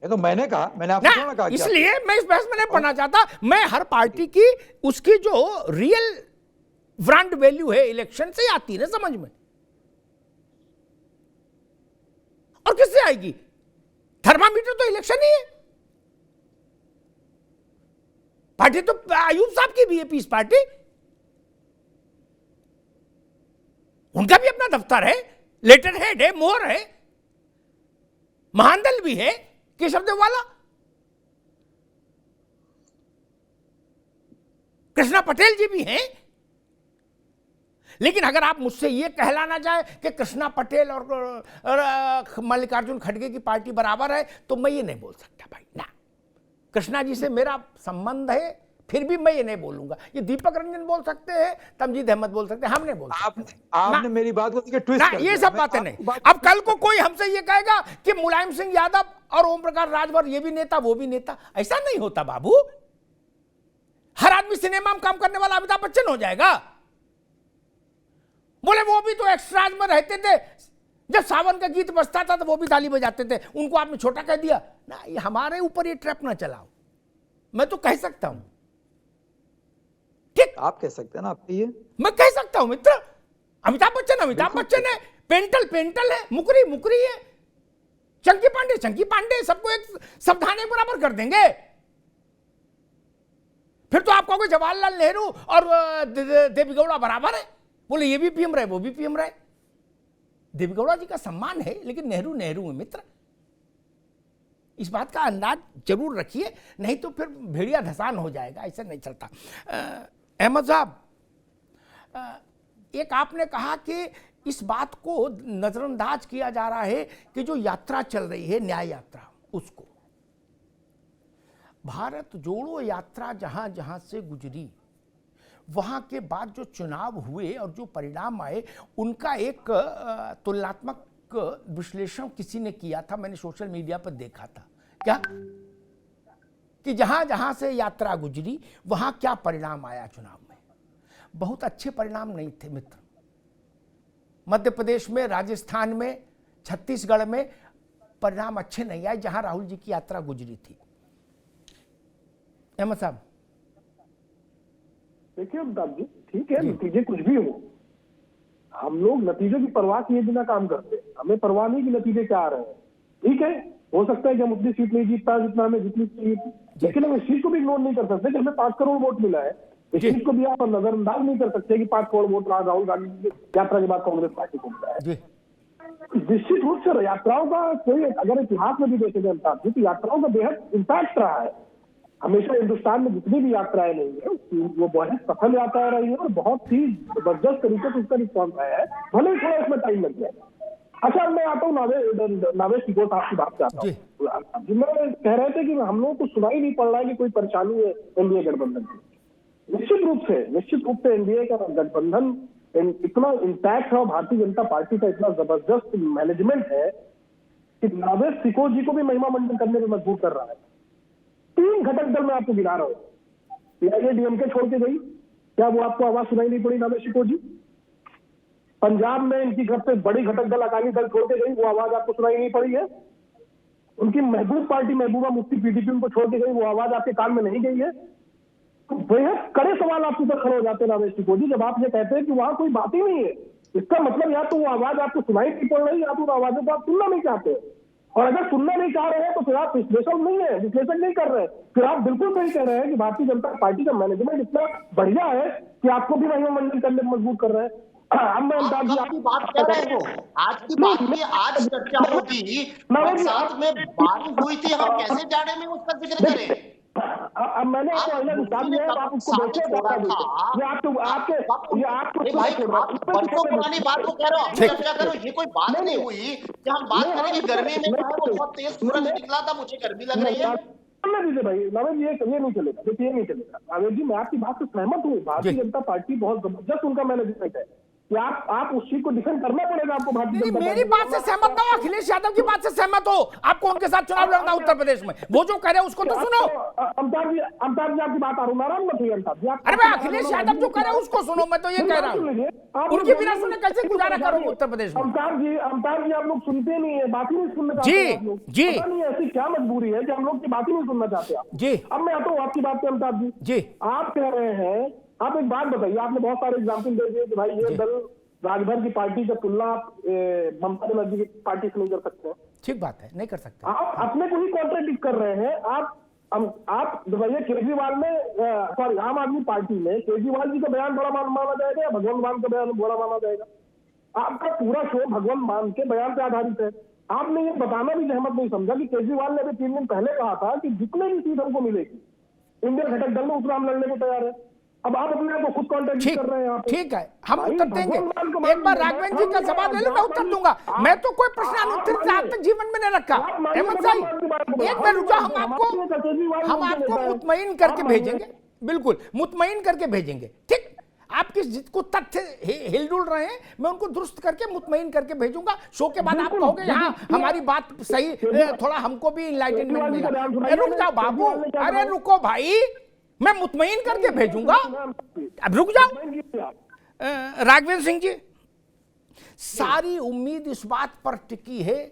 ये तो मैंने कहा, मैंने आपको कहा, इसलिए मैं इस बहस में नहीं पढ़ना चाहता। मैं हर पार्टी की उसकी जो रियल ब्रांड वैल्यू है इलेक्शन से आती है समझ में, और किससे आएगी? थर्मामीटर तो इलेक्शन ही है। पार्टी तो आयूब साहब की भी है, पीस पार्टी, उनका भी अपना दफ्तर है, लेटर हेड है, मोहर है, महानदल भी है, केशव देव वाला, कृष्णा पटेल जी भी हैं। लेकिन अगर आप मुझसे ये कहलाना चाहे कि कृष्णा पटेल और मल्लिकार्जुन खड़गे की पार्टी बराबर है, तो मैं ये नहीं बोल सकता भाई ना। कृष्णा जी से मेरा संबंध है, फिर भी मैं ये नहीं बोलूंगा। ये दीपक रंजन बोल सकते हैं, तमजीद अहमद बोल सकते हैं, हम नहीं बोल सकते। आपने मेरी बात को ट्विस्ट कर दिया। ये सब बातें नहीं। अब कल को कोई हमसे ये कहेगा कि मुलायम सिंह यादव और ओम प्रकाश राजभर ये भी नेता वो भी नेता, ऐसा नहीं होता बाबू। हर आदमी सिनेमा में काम करने वाला अमिताभ बच्चन हो जाएगा? बोले वो भी तो एक्स्ट्राज में रहते थे, जब सावन का गीत बजता था तो वो भी ताली बजाते थे, उनको आपने छोटा कह दिया ना। ये हमारे ऊपर ये ट्रैप ना चलाओ, मैं तो कह सकता हूं। ठीक, आप कह सकते हैं ना, आप कहिए। मैं कह सकता हूं मित्र, अमिताभ बच्चन है, पेंटल है, मुकरी है, चंकी पांडे, सबको एक सावधानी बराबर कर देंगे। फिर तो आप कहोगे जवाहरलाल नेहरू और देवेगौड़ा बराबर है। बोले ये भी पीएम रहे, वो भी पीएम रहे। देवेगौड़ा जी का सम्मान है, लेकिन नेहरू है मित्र। इस बात का अंदाज जरूर रखिए, नहीं तो फिर भेड़िया धसान हो जाएगा, ऐसा नहीं चलता। अहमद साहब, एक आपने कहा कि इस बात को नजरअंदाज किया जा रहा है कि जो यात्रा चल रही है, न्याय यात्रा, उसको भारत जोड़ो यात्रा जहां जहां से गुजरी, वहां के बाद जो चुनाव हुए और जो परिणाम आए, उनका एक तुलनात्मक विश्लेषण किसी ने किया था, मैंने सोशल मीडिया पर देखा था। क्या कि जहां जहां से यात्रा गुजरी वहां क्या परिणाम आया चुनाव में? बहुत अच्छे परिणाम नहीं थे मित्र। मध्य प्रदेश में, राजस्थान में, छत्तीसगढ़ में परिणाम अच्छे नहीं आए जहां राहुल जी की यात्रा गुजरी थी। अहमद साहब, देखिए अमिताभ जी, ठीक है, नतीजे कुछ भी हो, हम लोग नतीजों की परवाह किए बिना काम करते हैं। हमें परवाह नहीं कि नतीजे क्या आ रहे हैं। ठीक है, हो सकता है कि हम उतनी सीट नहीं जीत पाए जितना हमें जीतनी चाहिए, लेकिन हम इस चीज को भी इग्नोर नहीं कर सकते कि हमें 5 करोड़ वोट मिला है। इस चीज को भी आप नजरअंदाज नहीं कर सकते कि 5 करोड़ वोट राहुल गांधी की यात्रा के बाद कांग्रेस पार्टी को मिला है। निश्चित रूप से यात्राओं का कोई, अगर इतिहास में भी देखे जाए अमिताभ जी, तो यात्राओं का बेहद इम्पैक्ट रहा है। हमेशा हिंदुस्तान में जितनी भी यात्राएं नहीं है वो बहुत सफल यात्राएं रही है और बहुत ही जबरदस्त तरीके से उसका रिस्पॉन्स आया है, भले ही थोड़ा इसमें टाइम लग जाए। अच्छा, मैं आता हूँ नावेश टिकोट आपकी बात चाहता हूँ। जिन्होंने कह रहे थे कि हम लोगों को सुनाई नहीं पड़ रहा है कि कोई परेशानी है एनडीए गठबंधन की। निश्चित रूप से एनडीए का गठबंधन इतना इंटैक्ट है और भारतीय जनता पार्टी का इतना जबरदस्त मैनेजमेंट है कि नावेश टिकोट जी को भी महिमा मंडन करने में मजबूर कर रहा है। 3 घटक दल में आपको गिरा रहा हूं। ये डीएमके छोड़ के गई, क्या वो आपको आवाज सुनाई नहीं पड़ी नावेश टिकोट जी? पंजाब में इनकी सबसे बड़ी घटक दल अकाली दल छोड़ के गई, वो आवाज आपको सुनाई नहीं पड़ी है? उनकी महबूब पार्टी महबूबा मुफ्ती पीडीपी उनको छोड़ के गई, वो आवाज आपके कान में नहीं गई है? तो बेहद कड़े सवाल आपके ऊपर खड़े हो जाते हैं नावेश टिकोट जी, जब आप ये कहते हैं कि वहां कोई बात ही नहीं है। इसका मतलब या तो वो आवाज आपको सुनाई नहीं पड़ रही, या तो आवाजों को आप सुनना नहीं चाहते। और अगर सुनना नहीं चाह रहे हैं तो फिर आप विश्लेषण नहीं कर रहे हैं। फिर आप बिल्कुल सही कह रहे हैं कि भारतीय जनता पार्टी का मैनेजमेंट इतना बढ़िया है कि आपको भी महिमा मंडन करने में मजबूर कर रहे हैं। आपकी बात कर रहे हो, आज की बात में आज चर्चा होगी, साथ में बारिश हुई थी, हम कैसे जाने में उसका जिक्र करें? अब मैंने आप उसको बरसों पुरानी बात को कह रहे हो, चर्चा करो। ये कोई बात नहीं हुई कि हम बात करेंगे गर्मी में वो बहुत तेज सूरज निकला था, मुझे गर्मी लग रही है। दीजिए भाई नावेश जी, ये नहीं चलेगा, देखिए ये नहीं चलेगा। नावेश जी, मैं आपकी बात से सहमत हूँ। भारतीय जनता पार्टी बहुत जबरदस्त उनका मैनेजमेंट है कि आप उस चीज को डिफेंड करना पड़ेगा आपको। भारतीय मेरी बात से सहमत हो, अखिलेश यादव की बात से सहमत हो, आपको उनके साथ चुनाव लड़ना उत्तर प्रदेश में, वो जो कह रहे हैं उसको तो सुनो। अमिताभ जी आपकी बात आ रही, नाराज मत होइए अमिताभ जी। अरे मैं अखिलेश यादव जो कह रहे हैं उसको सुनो, मैं तो ये कह रहा हूँ, उनकी बिना सुने कैसे गुजारा करूंगा उत्तर प्रदेश में? अमिताभ जी आप लोग सुनते नहीं है, बात ही नहीं सुनना चाहते जी। नहीं, ऐसी क्या मजबूरी है कि हम लोग की बात ही नहीं सुनना चाहते आप जी? अब मैं आता हूँ आपकी बात पे अमिताभ जी। आप कह रहे हैं, आप एक बात बताइए, आपने बहुत सारे एग्जाम्पल दे दिए कि भाई ये दल राजभर की पार्टी का तुलना ममता बनर्जी की पार्टी से नहीं कर सकते। ठीक बात है, नहीं कर सकते। आप अपने को ही कॉन्ट्रडिक्ट कर रहे हैं। आप बताइए, केजरीवाल में सॉरी आम आदमी पार्टी में केजरीवाल जी का बयान बड़ा माना जाएगा या भगवंत मान का बयान बड़ा माना जाएगा? आपका पूरा शो भगवंत मान के बयान पे आधारित है। आपने ये बताना भी जहमत नहीं समझा कि केजरीवाल ने अभी 3 दिन पहले कहा था कि जितने भी सीट हमको मिलेगी इंडियन घटक दल में उतना हम लड़ने को तैयार है। अब आप अपने को खुद कॉन्ट्रडिक्ट कर रहे हैं। ठीक है, हम उत्तर देंगे। एक बार राघवेंद्र जी का सवाल ले लो, मैं उत्तर दूंगा। मैं तो कोई प्रश्न आज तक जीवन में नहीं रखा। अहमद साहब, एक बार रुका, हम आपको मुतमईन करके भेजेंगे, बिल्कुल मुतमईन करके भेजेंगे। ठीक, आप किस जिसको तथ्य हिलडुल रहे हैं, मैं उनको दुरुस्त करके मुतमईन करके भेजूंगा। शो के बाद आप कहोगे हाँ हमारी बात सही, थोड़ा हमको भी इनलाइटनमेंट मिला। रुक जाओ बाबू, अरे रुको भाई, मैं मुतमईन करके भेजूंगा। अब रुक जाओ। राघवेंद्र सिंह जी, सारी उम्मीद इस बात पर टिकी है,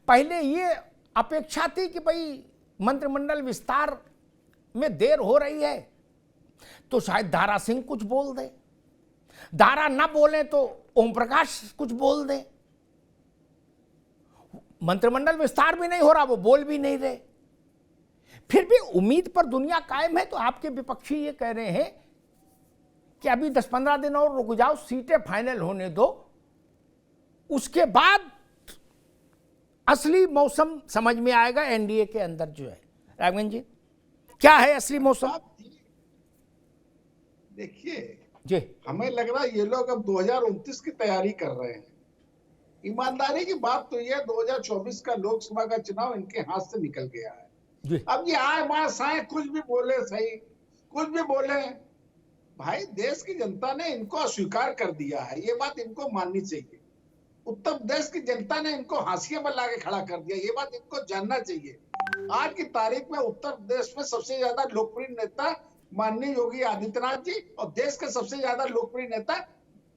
पहले ये अपेक्षा थी कि भाई मंत्रिमंडल विस्तार में देर हो रही है तो शायद दारा सिंह कुछ बोल दे, दारा ना बोले तो ओम प्रकाश कुछ बोल दे। मंत्रिमंडल विस्तार भी नहीं हो रहा, वो बोल भी नहीं रहे, फिर भी उम्मीद पर दुनिया कायम है। तो आपके विपक्षी ये कह रहे हैं कि अभी 10-15 दिन और रुक जाओ, सीटें फाइनल होने दो, उसके बाद असली मौसम समझ में आएगा एनडीए के अंदर जो है। राघवन जी, क्या है असली मौसम? देखिए जी, हमें लग रहा है ये लोग अब 2029 की तैयारी कर रहे हैं। ईमानदारी की बात तो ये 2024 का लोकसभा का चुनाव इनके हाथ से निकल गया है जी। अब ये आए मास आए, कुछ भी बोले सही, कुछ भी बोले, भाई देश की जनता ने इनको अस्वीकार कर दिया है, ये बात इनको माननी चाहिए। उत्तर प्रदेश की जनता ने इनको हाशिए पर लाके खड़ा कर दिया, ये बात इनको जानना चाहिए। आज की तारीख में उत्तर प्रदेश में सबसे ज्यादा लोकप्रिय नेता माननीय योगी आदित्यनाथ जी और देश के सबसे ज्यादा लोकप्रिय नेता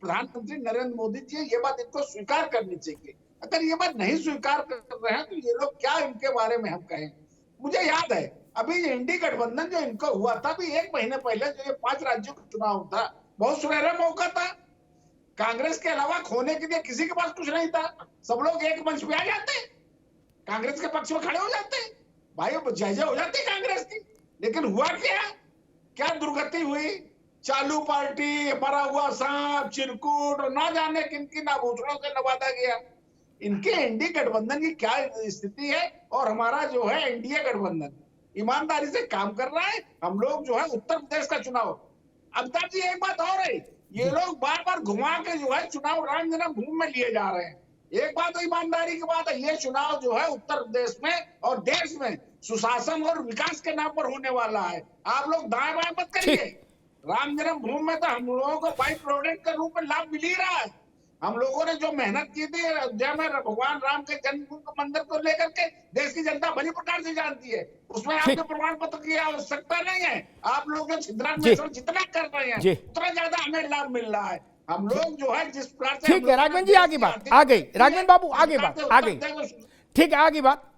प्रधानमंत्री नरेंद्र मोदी जी, ये बात इनको स्वीकार करनी चाहिए। अगर ये बात नहीं स्वीकार कर रहे हैं तो ये लोग क्या इनके बारे में हम कहें। मुझे याद है अभी ये इंडी गठबंधन जो इनको हुआ था, अभी 1 महीने पहले जो ये 5 राज्यों का चुनाव था, बहुत सुनहरा मौका था। कांग्रेस के अलावा खोने के लिए किसी के पास कुछ नहीं था, सब लोग एक मंच पे आ जाते, कांग्रेस के पक्ष में खड़े हो जाते, भाई जय जय हो जाती कांग्रेस की। लेकिन हुआ क्या दुर्गति हुई, चालू पार्टी, मरा हुआ सांप, चिरकुट और ना जाने किन किन आभूषणों से नवाजा गया। इनके एनडीए गठबंधन की क्या स्थिति है और हमारा जो है एनडीए गठबंधन ईमानदारी से काम कर रहा है। हम लोग जो है उत्तर प्रदेश का चुनाव, अमिताभ जी एक बात और है, ये लोग बार बार घुमा के जो है चुनाव राम जन्मभूमि में लिए जा रहे हैं। एक बात तो ईमानदारी की बात है, ये चुनाव जो है उत्तर प्रदेश में और देश में सुशासन और विकास के नाम पर होने वाला है। आप लोग दाएं बाएं मत करिए। राम जन्मभूमि में तो हम लोगों को बाई प्रोडक्ट के रूप में लाभ मिल ही रहा है। हम लोगों ने जो मेहनत की थी अयोध्या में भगवान राम के जन्मभूमि मंदिर को लेकर के, देश की जनता भली प्रकार से जानती है, उसमें आपके प्रमाण पत्र की आवश्यकता नहीं है। आप लोग जितना कर रहे हैं उतना ज्यादा हमें लाभ मिल रहा है। हम लोग जो है जिस प्रकार से, ठीक है राघवन जी, आगे बात आ गई, राघवन बाबू आगे बात आ गई, ठीक है आगे बात।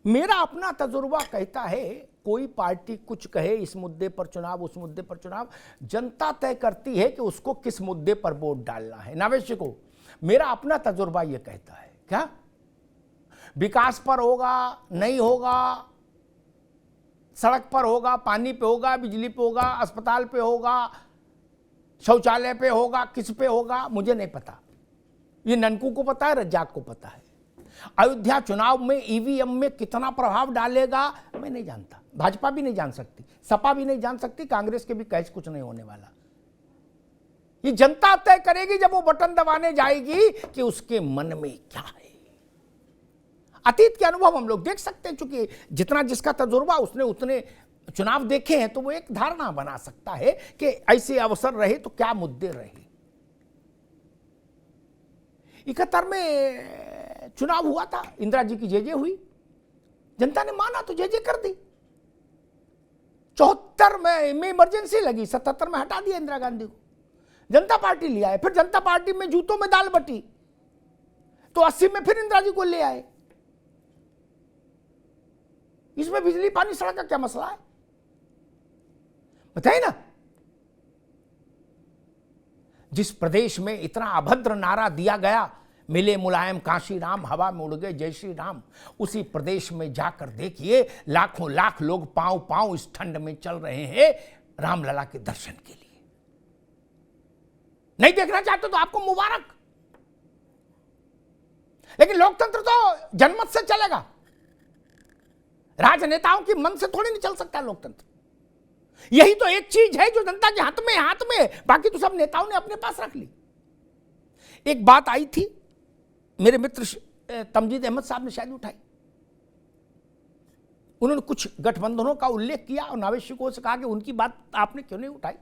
मेरा अपना तजुर्बा कहता है, कोई पार्टी कुछ कहे इस मुद्दे पर चुनाव, उस मुद्दे पर चुनाव, जनता तय करती है कि उसको किस मुद्दे पर वोट डालना है। नावेश को मेरा अपना तजुर्बा यह कहता है, क्या विकास पर होगा, नहीं होगा, सड़क पर होगा, पानी पे होगा, बिजली पे होगा, अस्पताल पे होगा, शौचालय पे होगा, किस पे होगा मुझे नहीं पता, ये ननकू को पता है, रज्जाक को पता है। अयोध्या चुनाव में ईवीएम में कितना प्रभाव डालेगा मैं नहीं जानता, भाजपा भी नहीं जान सकती, सपा भी नहीं जान सकती, कांग्रेस के भी कैच कुछ नहीं होने वाला। ये जनता तय करेगी जब वो बटन दबाने जाएगी कि उसके मन में क्या है। अतीत के अनुभव हम लोग देख सकते हैं, चूंकि जितना जिसका तजुर्बा उसने उतने चुनाव देखे हैं, तो वो एक धारणा बना सकता है कि ऐसे अवसर रहे तो क्या मुद्दे रहे। 71 में चुनाव हुआ था, इंदिरा जी की जय हुई, जनता ने माना तो जय कर दी। 74 में इमरजेंसी लगी, 77 में हटा दिया इंदिरा गांधी को, जनता पार्टी ले आए, फिर जनता पार्टी में जूतों में दाल बटी तो 80 में फिर इंदिरा जी को ले आए। इसमें बिजली पानी सड़क का क्या मसला है बताइए ना। जिस प्रदेश में इतना अभद्र नारा दिया गया, मिले मुलायम काशी राम, हवा में उड़ गए जय श्री राम, उसी प्रदेश में जाकर देखिए लाखों लाख लोग पांव पांव इस ठंड में चल रहे हैं रामलला के दर्शन के लिए। नहीं देखना चाहते तो आपको मुबारक, लेकिन लोकतंत्र तो जनमत से चलेगा, राजनेताओं की मन से थोड़ी नहीं चल सकता लोकतंत्र। यही तो एक चीज है जो जनता के हाथ में, बाकी तो सब नेताओं ने अपने पास रख ली। एक बात आई थी, मेरे मित्र तमजीद अहमद साहब ने शायद उठाई, उन्होंने कुछ गठबंधनों का उल्लेख किया और नावेश को से कहा कि उनकी बात आपने क्यों नहीं उठाई।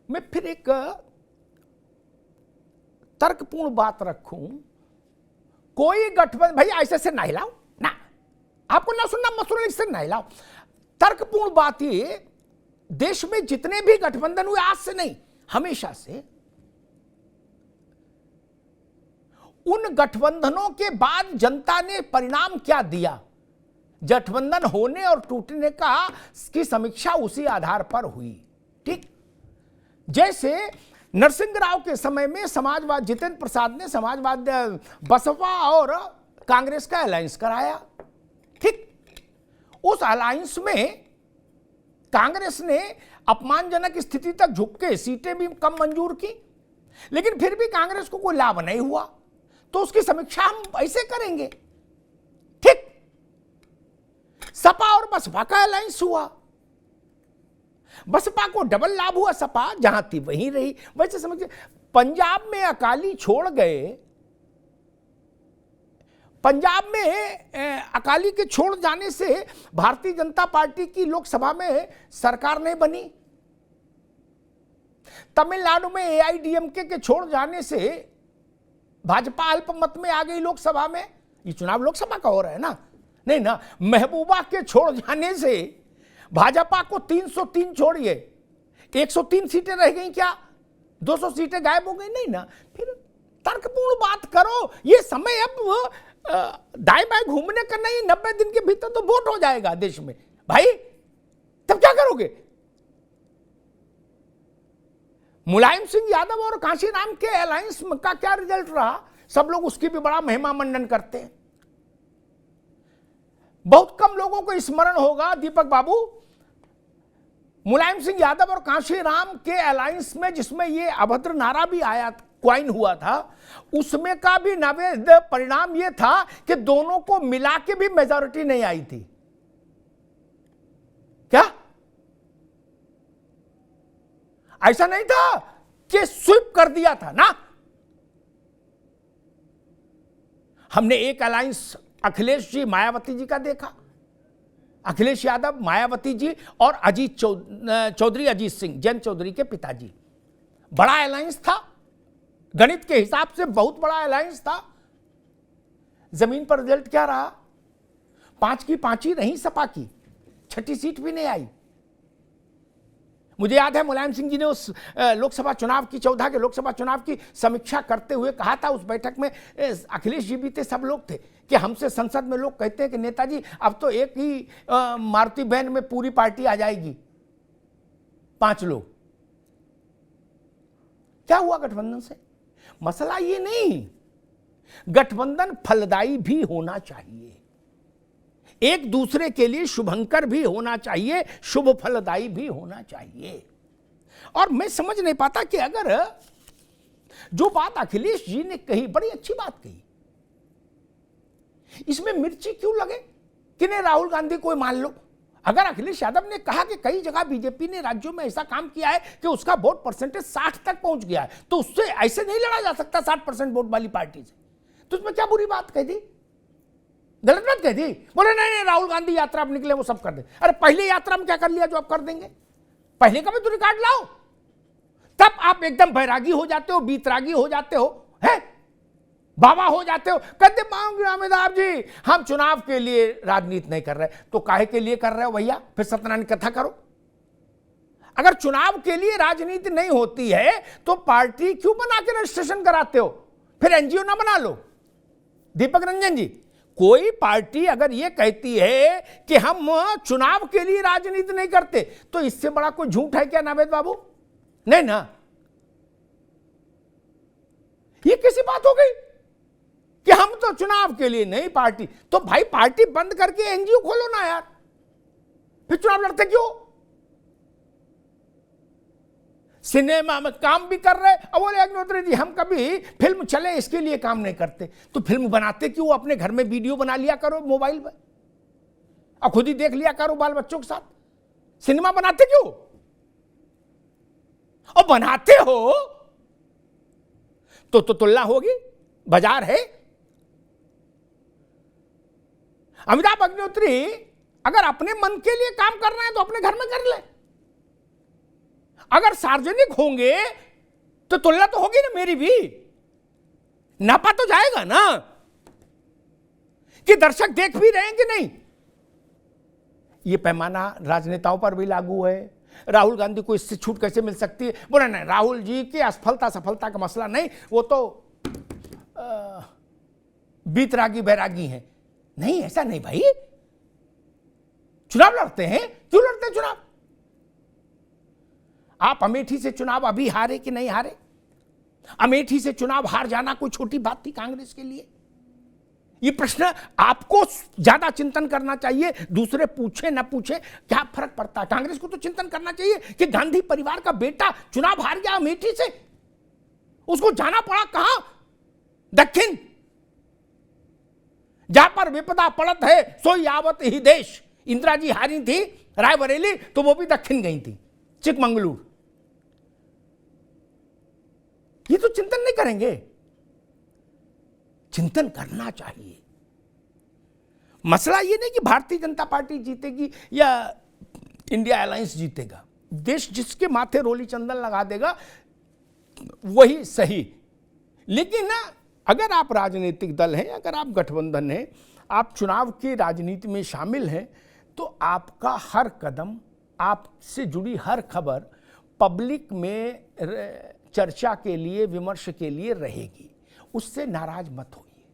मैं फिर एक तर्कपूर्ण बात रखूं, कोई गठबंधन भाई ऐसे से ना हिलाओ ना, आपको ना सुनना मत सुनो, इससे ना हिलाओ। तर्कपूर्ण बात ये, देश में जितने भी गठबंधन हुए आज से नहीं हमेशा से, उन गठबंधनों के बाद जनता ने परिणाम क्या दिया, गठबंधन होने और टूटने का की समीक्षा उसी आधार पर हुई। ठीक, जैसे नरसिंह राव के समय में समाजवाद, जितेंद्र प्रसाद ने समाजवाद, बसपा और कांग्रेस का अलायंस कराया। ठीक, उस अलायंस में कांग्रेस ने अपमानजनक स्थिति तक झुक के सीटें भी कम मंजूर की, लेकिन फिर भी कांग्रेस को कोई लाभ नहीं हुआ, तो उसकी समीक्षा हम ऐसे करेंगे। ठीक, सपा और बसपा का अलायंस हुआ, बसपा को डबल लाभ हुआ, सपा जहां थी वहीं रही। वैसे समझिए, पंजाब में अकाली छोड़ गए, पंजाब में अकाली के छोड़ जाने से भारतीय जनता पार्टी की लोकसभा में सरकार नहीं बनी। तमिलनाडु में एआईडीएमके के छोड़ जाने से भाजपा अल्पमत में आ गई लोकसभा में। ये चुनाव लोकसभा का हो रहा है ना, नहीं ना। महबूबा के छोड़ जाने से भाजपा को 303 छोड़िए 103 सीटें रह गई, क्या 200 सीटें गायब हो गई? नहीं ना। फिर तर्कपूर्ण बात करो। ये समय अब दाएं बाएं घूमने का नहीं, 90 दिन के भीतर तो वोट हो जाएगा देश में भाई, तब क्या करोगे? मुलायम सिंह यादव और कांशीराम के अलायंस का क्या रिजल्ट रहा, सब लोग उसकी भी बड़ा महिमा मंडन करते हैं। बहुत कम लोगों को स्मरण होगा, दीपक बाबू, मुलायम सिंह यादव और कांशीराम के अलायंस में जिसमें ये अभद्र नारा भी आया, क्वाइन हुआ था, उसमें का भी नावेद परिणाम यह था कि दोनों को मिला के भी मेजॉरिटी नहीं आई थी। क्या ऐसा नहीं था कि स्वीप कर दिया था ना? हमने एक अलायंस अखिलेश जी मायावती जी का देखा, अखिलेश यादव, मायावती जी और अजीत चौधरी, अजीत सिंह, जैन चौधरी के पिताजी। बड़ा अलायंस था, गणित के हिसाब से बहुत बड़ा अलायंस था। जमीन पर रिजल्ट क्या रहा? 5 की 5 ही रही सपा की, 6ठी सीट भी नहीं आई। मुझे याद है मुलायम सिंह जी ने उस लोकसभा चुनाव की, 14 के लोकसभा चुनाव की समीक्षा करते हुए कहा था, उस बैठक में अखिलेश जी भी थे, सब लोग थे, कि हमसे संसद में लोग कहते हैं कि नेताजी अब तो एक ही मारुति वैन में पूरी पार्टी आ जाएगी, 5 लोग। क्या हुआ गठबंधन से? मसला ये नहीं, गठबंधन फलदायी भी होना चाहिए, एक दूसरे के लिए शुभंकर भी होना चाहिए, शुभ फलदायी भी होना चाहिए। और मैं समझ नहीं पाता कि अगर जो बात अखिलेश जी ने कही, बड़ी अच्छी बात कही, इसमें मिर्ची क्यों लगे कि नहीं राहुल गांधी को मान लो? अगर अखिलेश यादव ने कहा कि कई जगह बीजेपी ने राज्यों में ऐसा काम किया है कि उसका वोट परसेंटेज 60 तक पहुंच गया है, तो उससे ऐसे नहीं लड़ा जा सकता 60% वोट वाली पार्टी से, तो उसमें क्या बुरी बात कह दी, गलत बात कह दी? बोले नहीं नहीं राहुल गांधी यात्रा अब निकले वो सब कर दे। अरे पहले यात्रा में क्या कर लिया जो आप कर देंगे? पहले का भी तो रिकॉर्ड लाओ, तब आप एकदम बैरागी हो जाते हो, बीतरागी हो जाते हो, है बाबा हो जाते हो, कहते अमिताभ जी हम चुनाव के लिए राजनीति नहीं कर रहे। तो काहे के लिए कर रहे हो भैया? फिर सत्यनारायण कथा करो। अगर चुनाव के लिए राजनीति नहीं होती है तो पार्टी क्यों बना के रजिस्ट्रेशन कराते हो? फिर एनजीओ ना बना लो। दीपक रंजन जी, कोई पार्टी अगर ये कहती है कि हम चुनाव के लिए राजनीति नहीं करते, तो इससे बड़ा कोई झूठ है क्या नावेद बाबू? नहीं ना। ये कैसी बात हो गई कि हम तो चुनाव के लिए नहीं पार्टी? तो भाई पार्टी बंद करके एनजीओ खोलो ना यार, फिर चुनाव लड़ते क्यों? सिनेमा में काम भी कर रहे, अब बोले अग्निहोत्री जी हम कभी फिल्म चले इसके लिए काम नहीं करते। तो फिल्म बनाते क्यों? अपने घर में वीडियो बना लिया करो मोबाइल में और खुद ही देख लिया करो बाल बच्चों के साथ। सिनेमा बनाते क्यों? और बनाते हो तो तुलना होगी, बाजार है। अमिताभ अग्निहोत्री अगर अपने मन के लिए काम कर रहे हैं तो अपने घर में कर ले, अगर सार्वजनिक होंगे तो तुलना तो होगी ना मेरी भी, नापा तो जाएगा ना कि दर्शक देख भी रहे हैं कि नहीं। यह पैमाना राजनेताओं पर भी लागू है। राहुल गांधी को इससे छूट कैसे मिल सकती है? बोला नहीं राहुल जी की असफलता सफलता का मसला नहीं, वो तो बीतरागी बैरागी हैं। नहीं, ऐसा नहीं भाई। चुनाव लड़ते हैं, क्यों लड़ते हैं चुनाव? आप अमेठी से चुनाव अभी हारे कि नहीं हारे? अमेठी से चुनाव हार जाना कोई छोटी बात थी कांग्रेस के लिए? ये प्रश्न आपको ज्यादा चिंतन करना चाहिए, दूसरे पूछे ना पूछे क्या फर्क पड़ता है। कांग्रेस को तो चिंतन करना चाहिए कि गांधी परिवार का बेटा चुनाव हार गया अमेठी से, उसको जाना पड़ा कहां? दक्षिण, जहां पर विपदा पड़त है सोई आवत ही देश। इंदिरा जी हारी थी रायबरेली, तो वो भी दक्षिण गई थी, चिकमंगलूर। ये तो चिंतन नहीं करेंगे। चिंतन करना चाहिए। मसला ये नहीं कि भारतीय जनता पार्टी जीतेगी या इंडिया अलायंस जीतेगा। देश जिसके माथे रोली चंदन लगा देगा वही सही। लेकिन ना, अगर आप राजनीतिक दल हैं, अगर आप गठबंधन हैं, आप चुनाव की राजनीति में शामिल हैं, तो आपका हर कदम, आपसे जुड़ी हर खबर पब्लिक में चर्चा के लिए, विमर्श के लिए रहेगी। उससे नाराज मत होइए।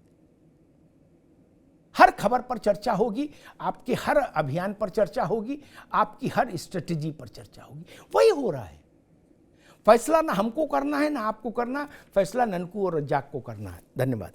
हर खबर पर चर्चा होगी, आपके हर अभियान पर चर्चा होगी, आपकी हर स्ट्रेटेजी पर चर्चा होगी। वही हो रहा है। फैसला ना हमको करना है ना आपको करना, फैसला ननकू और रज्जाक को करना है। धन्यवाद।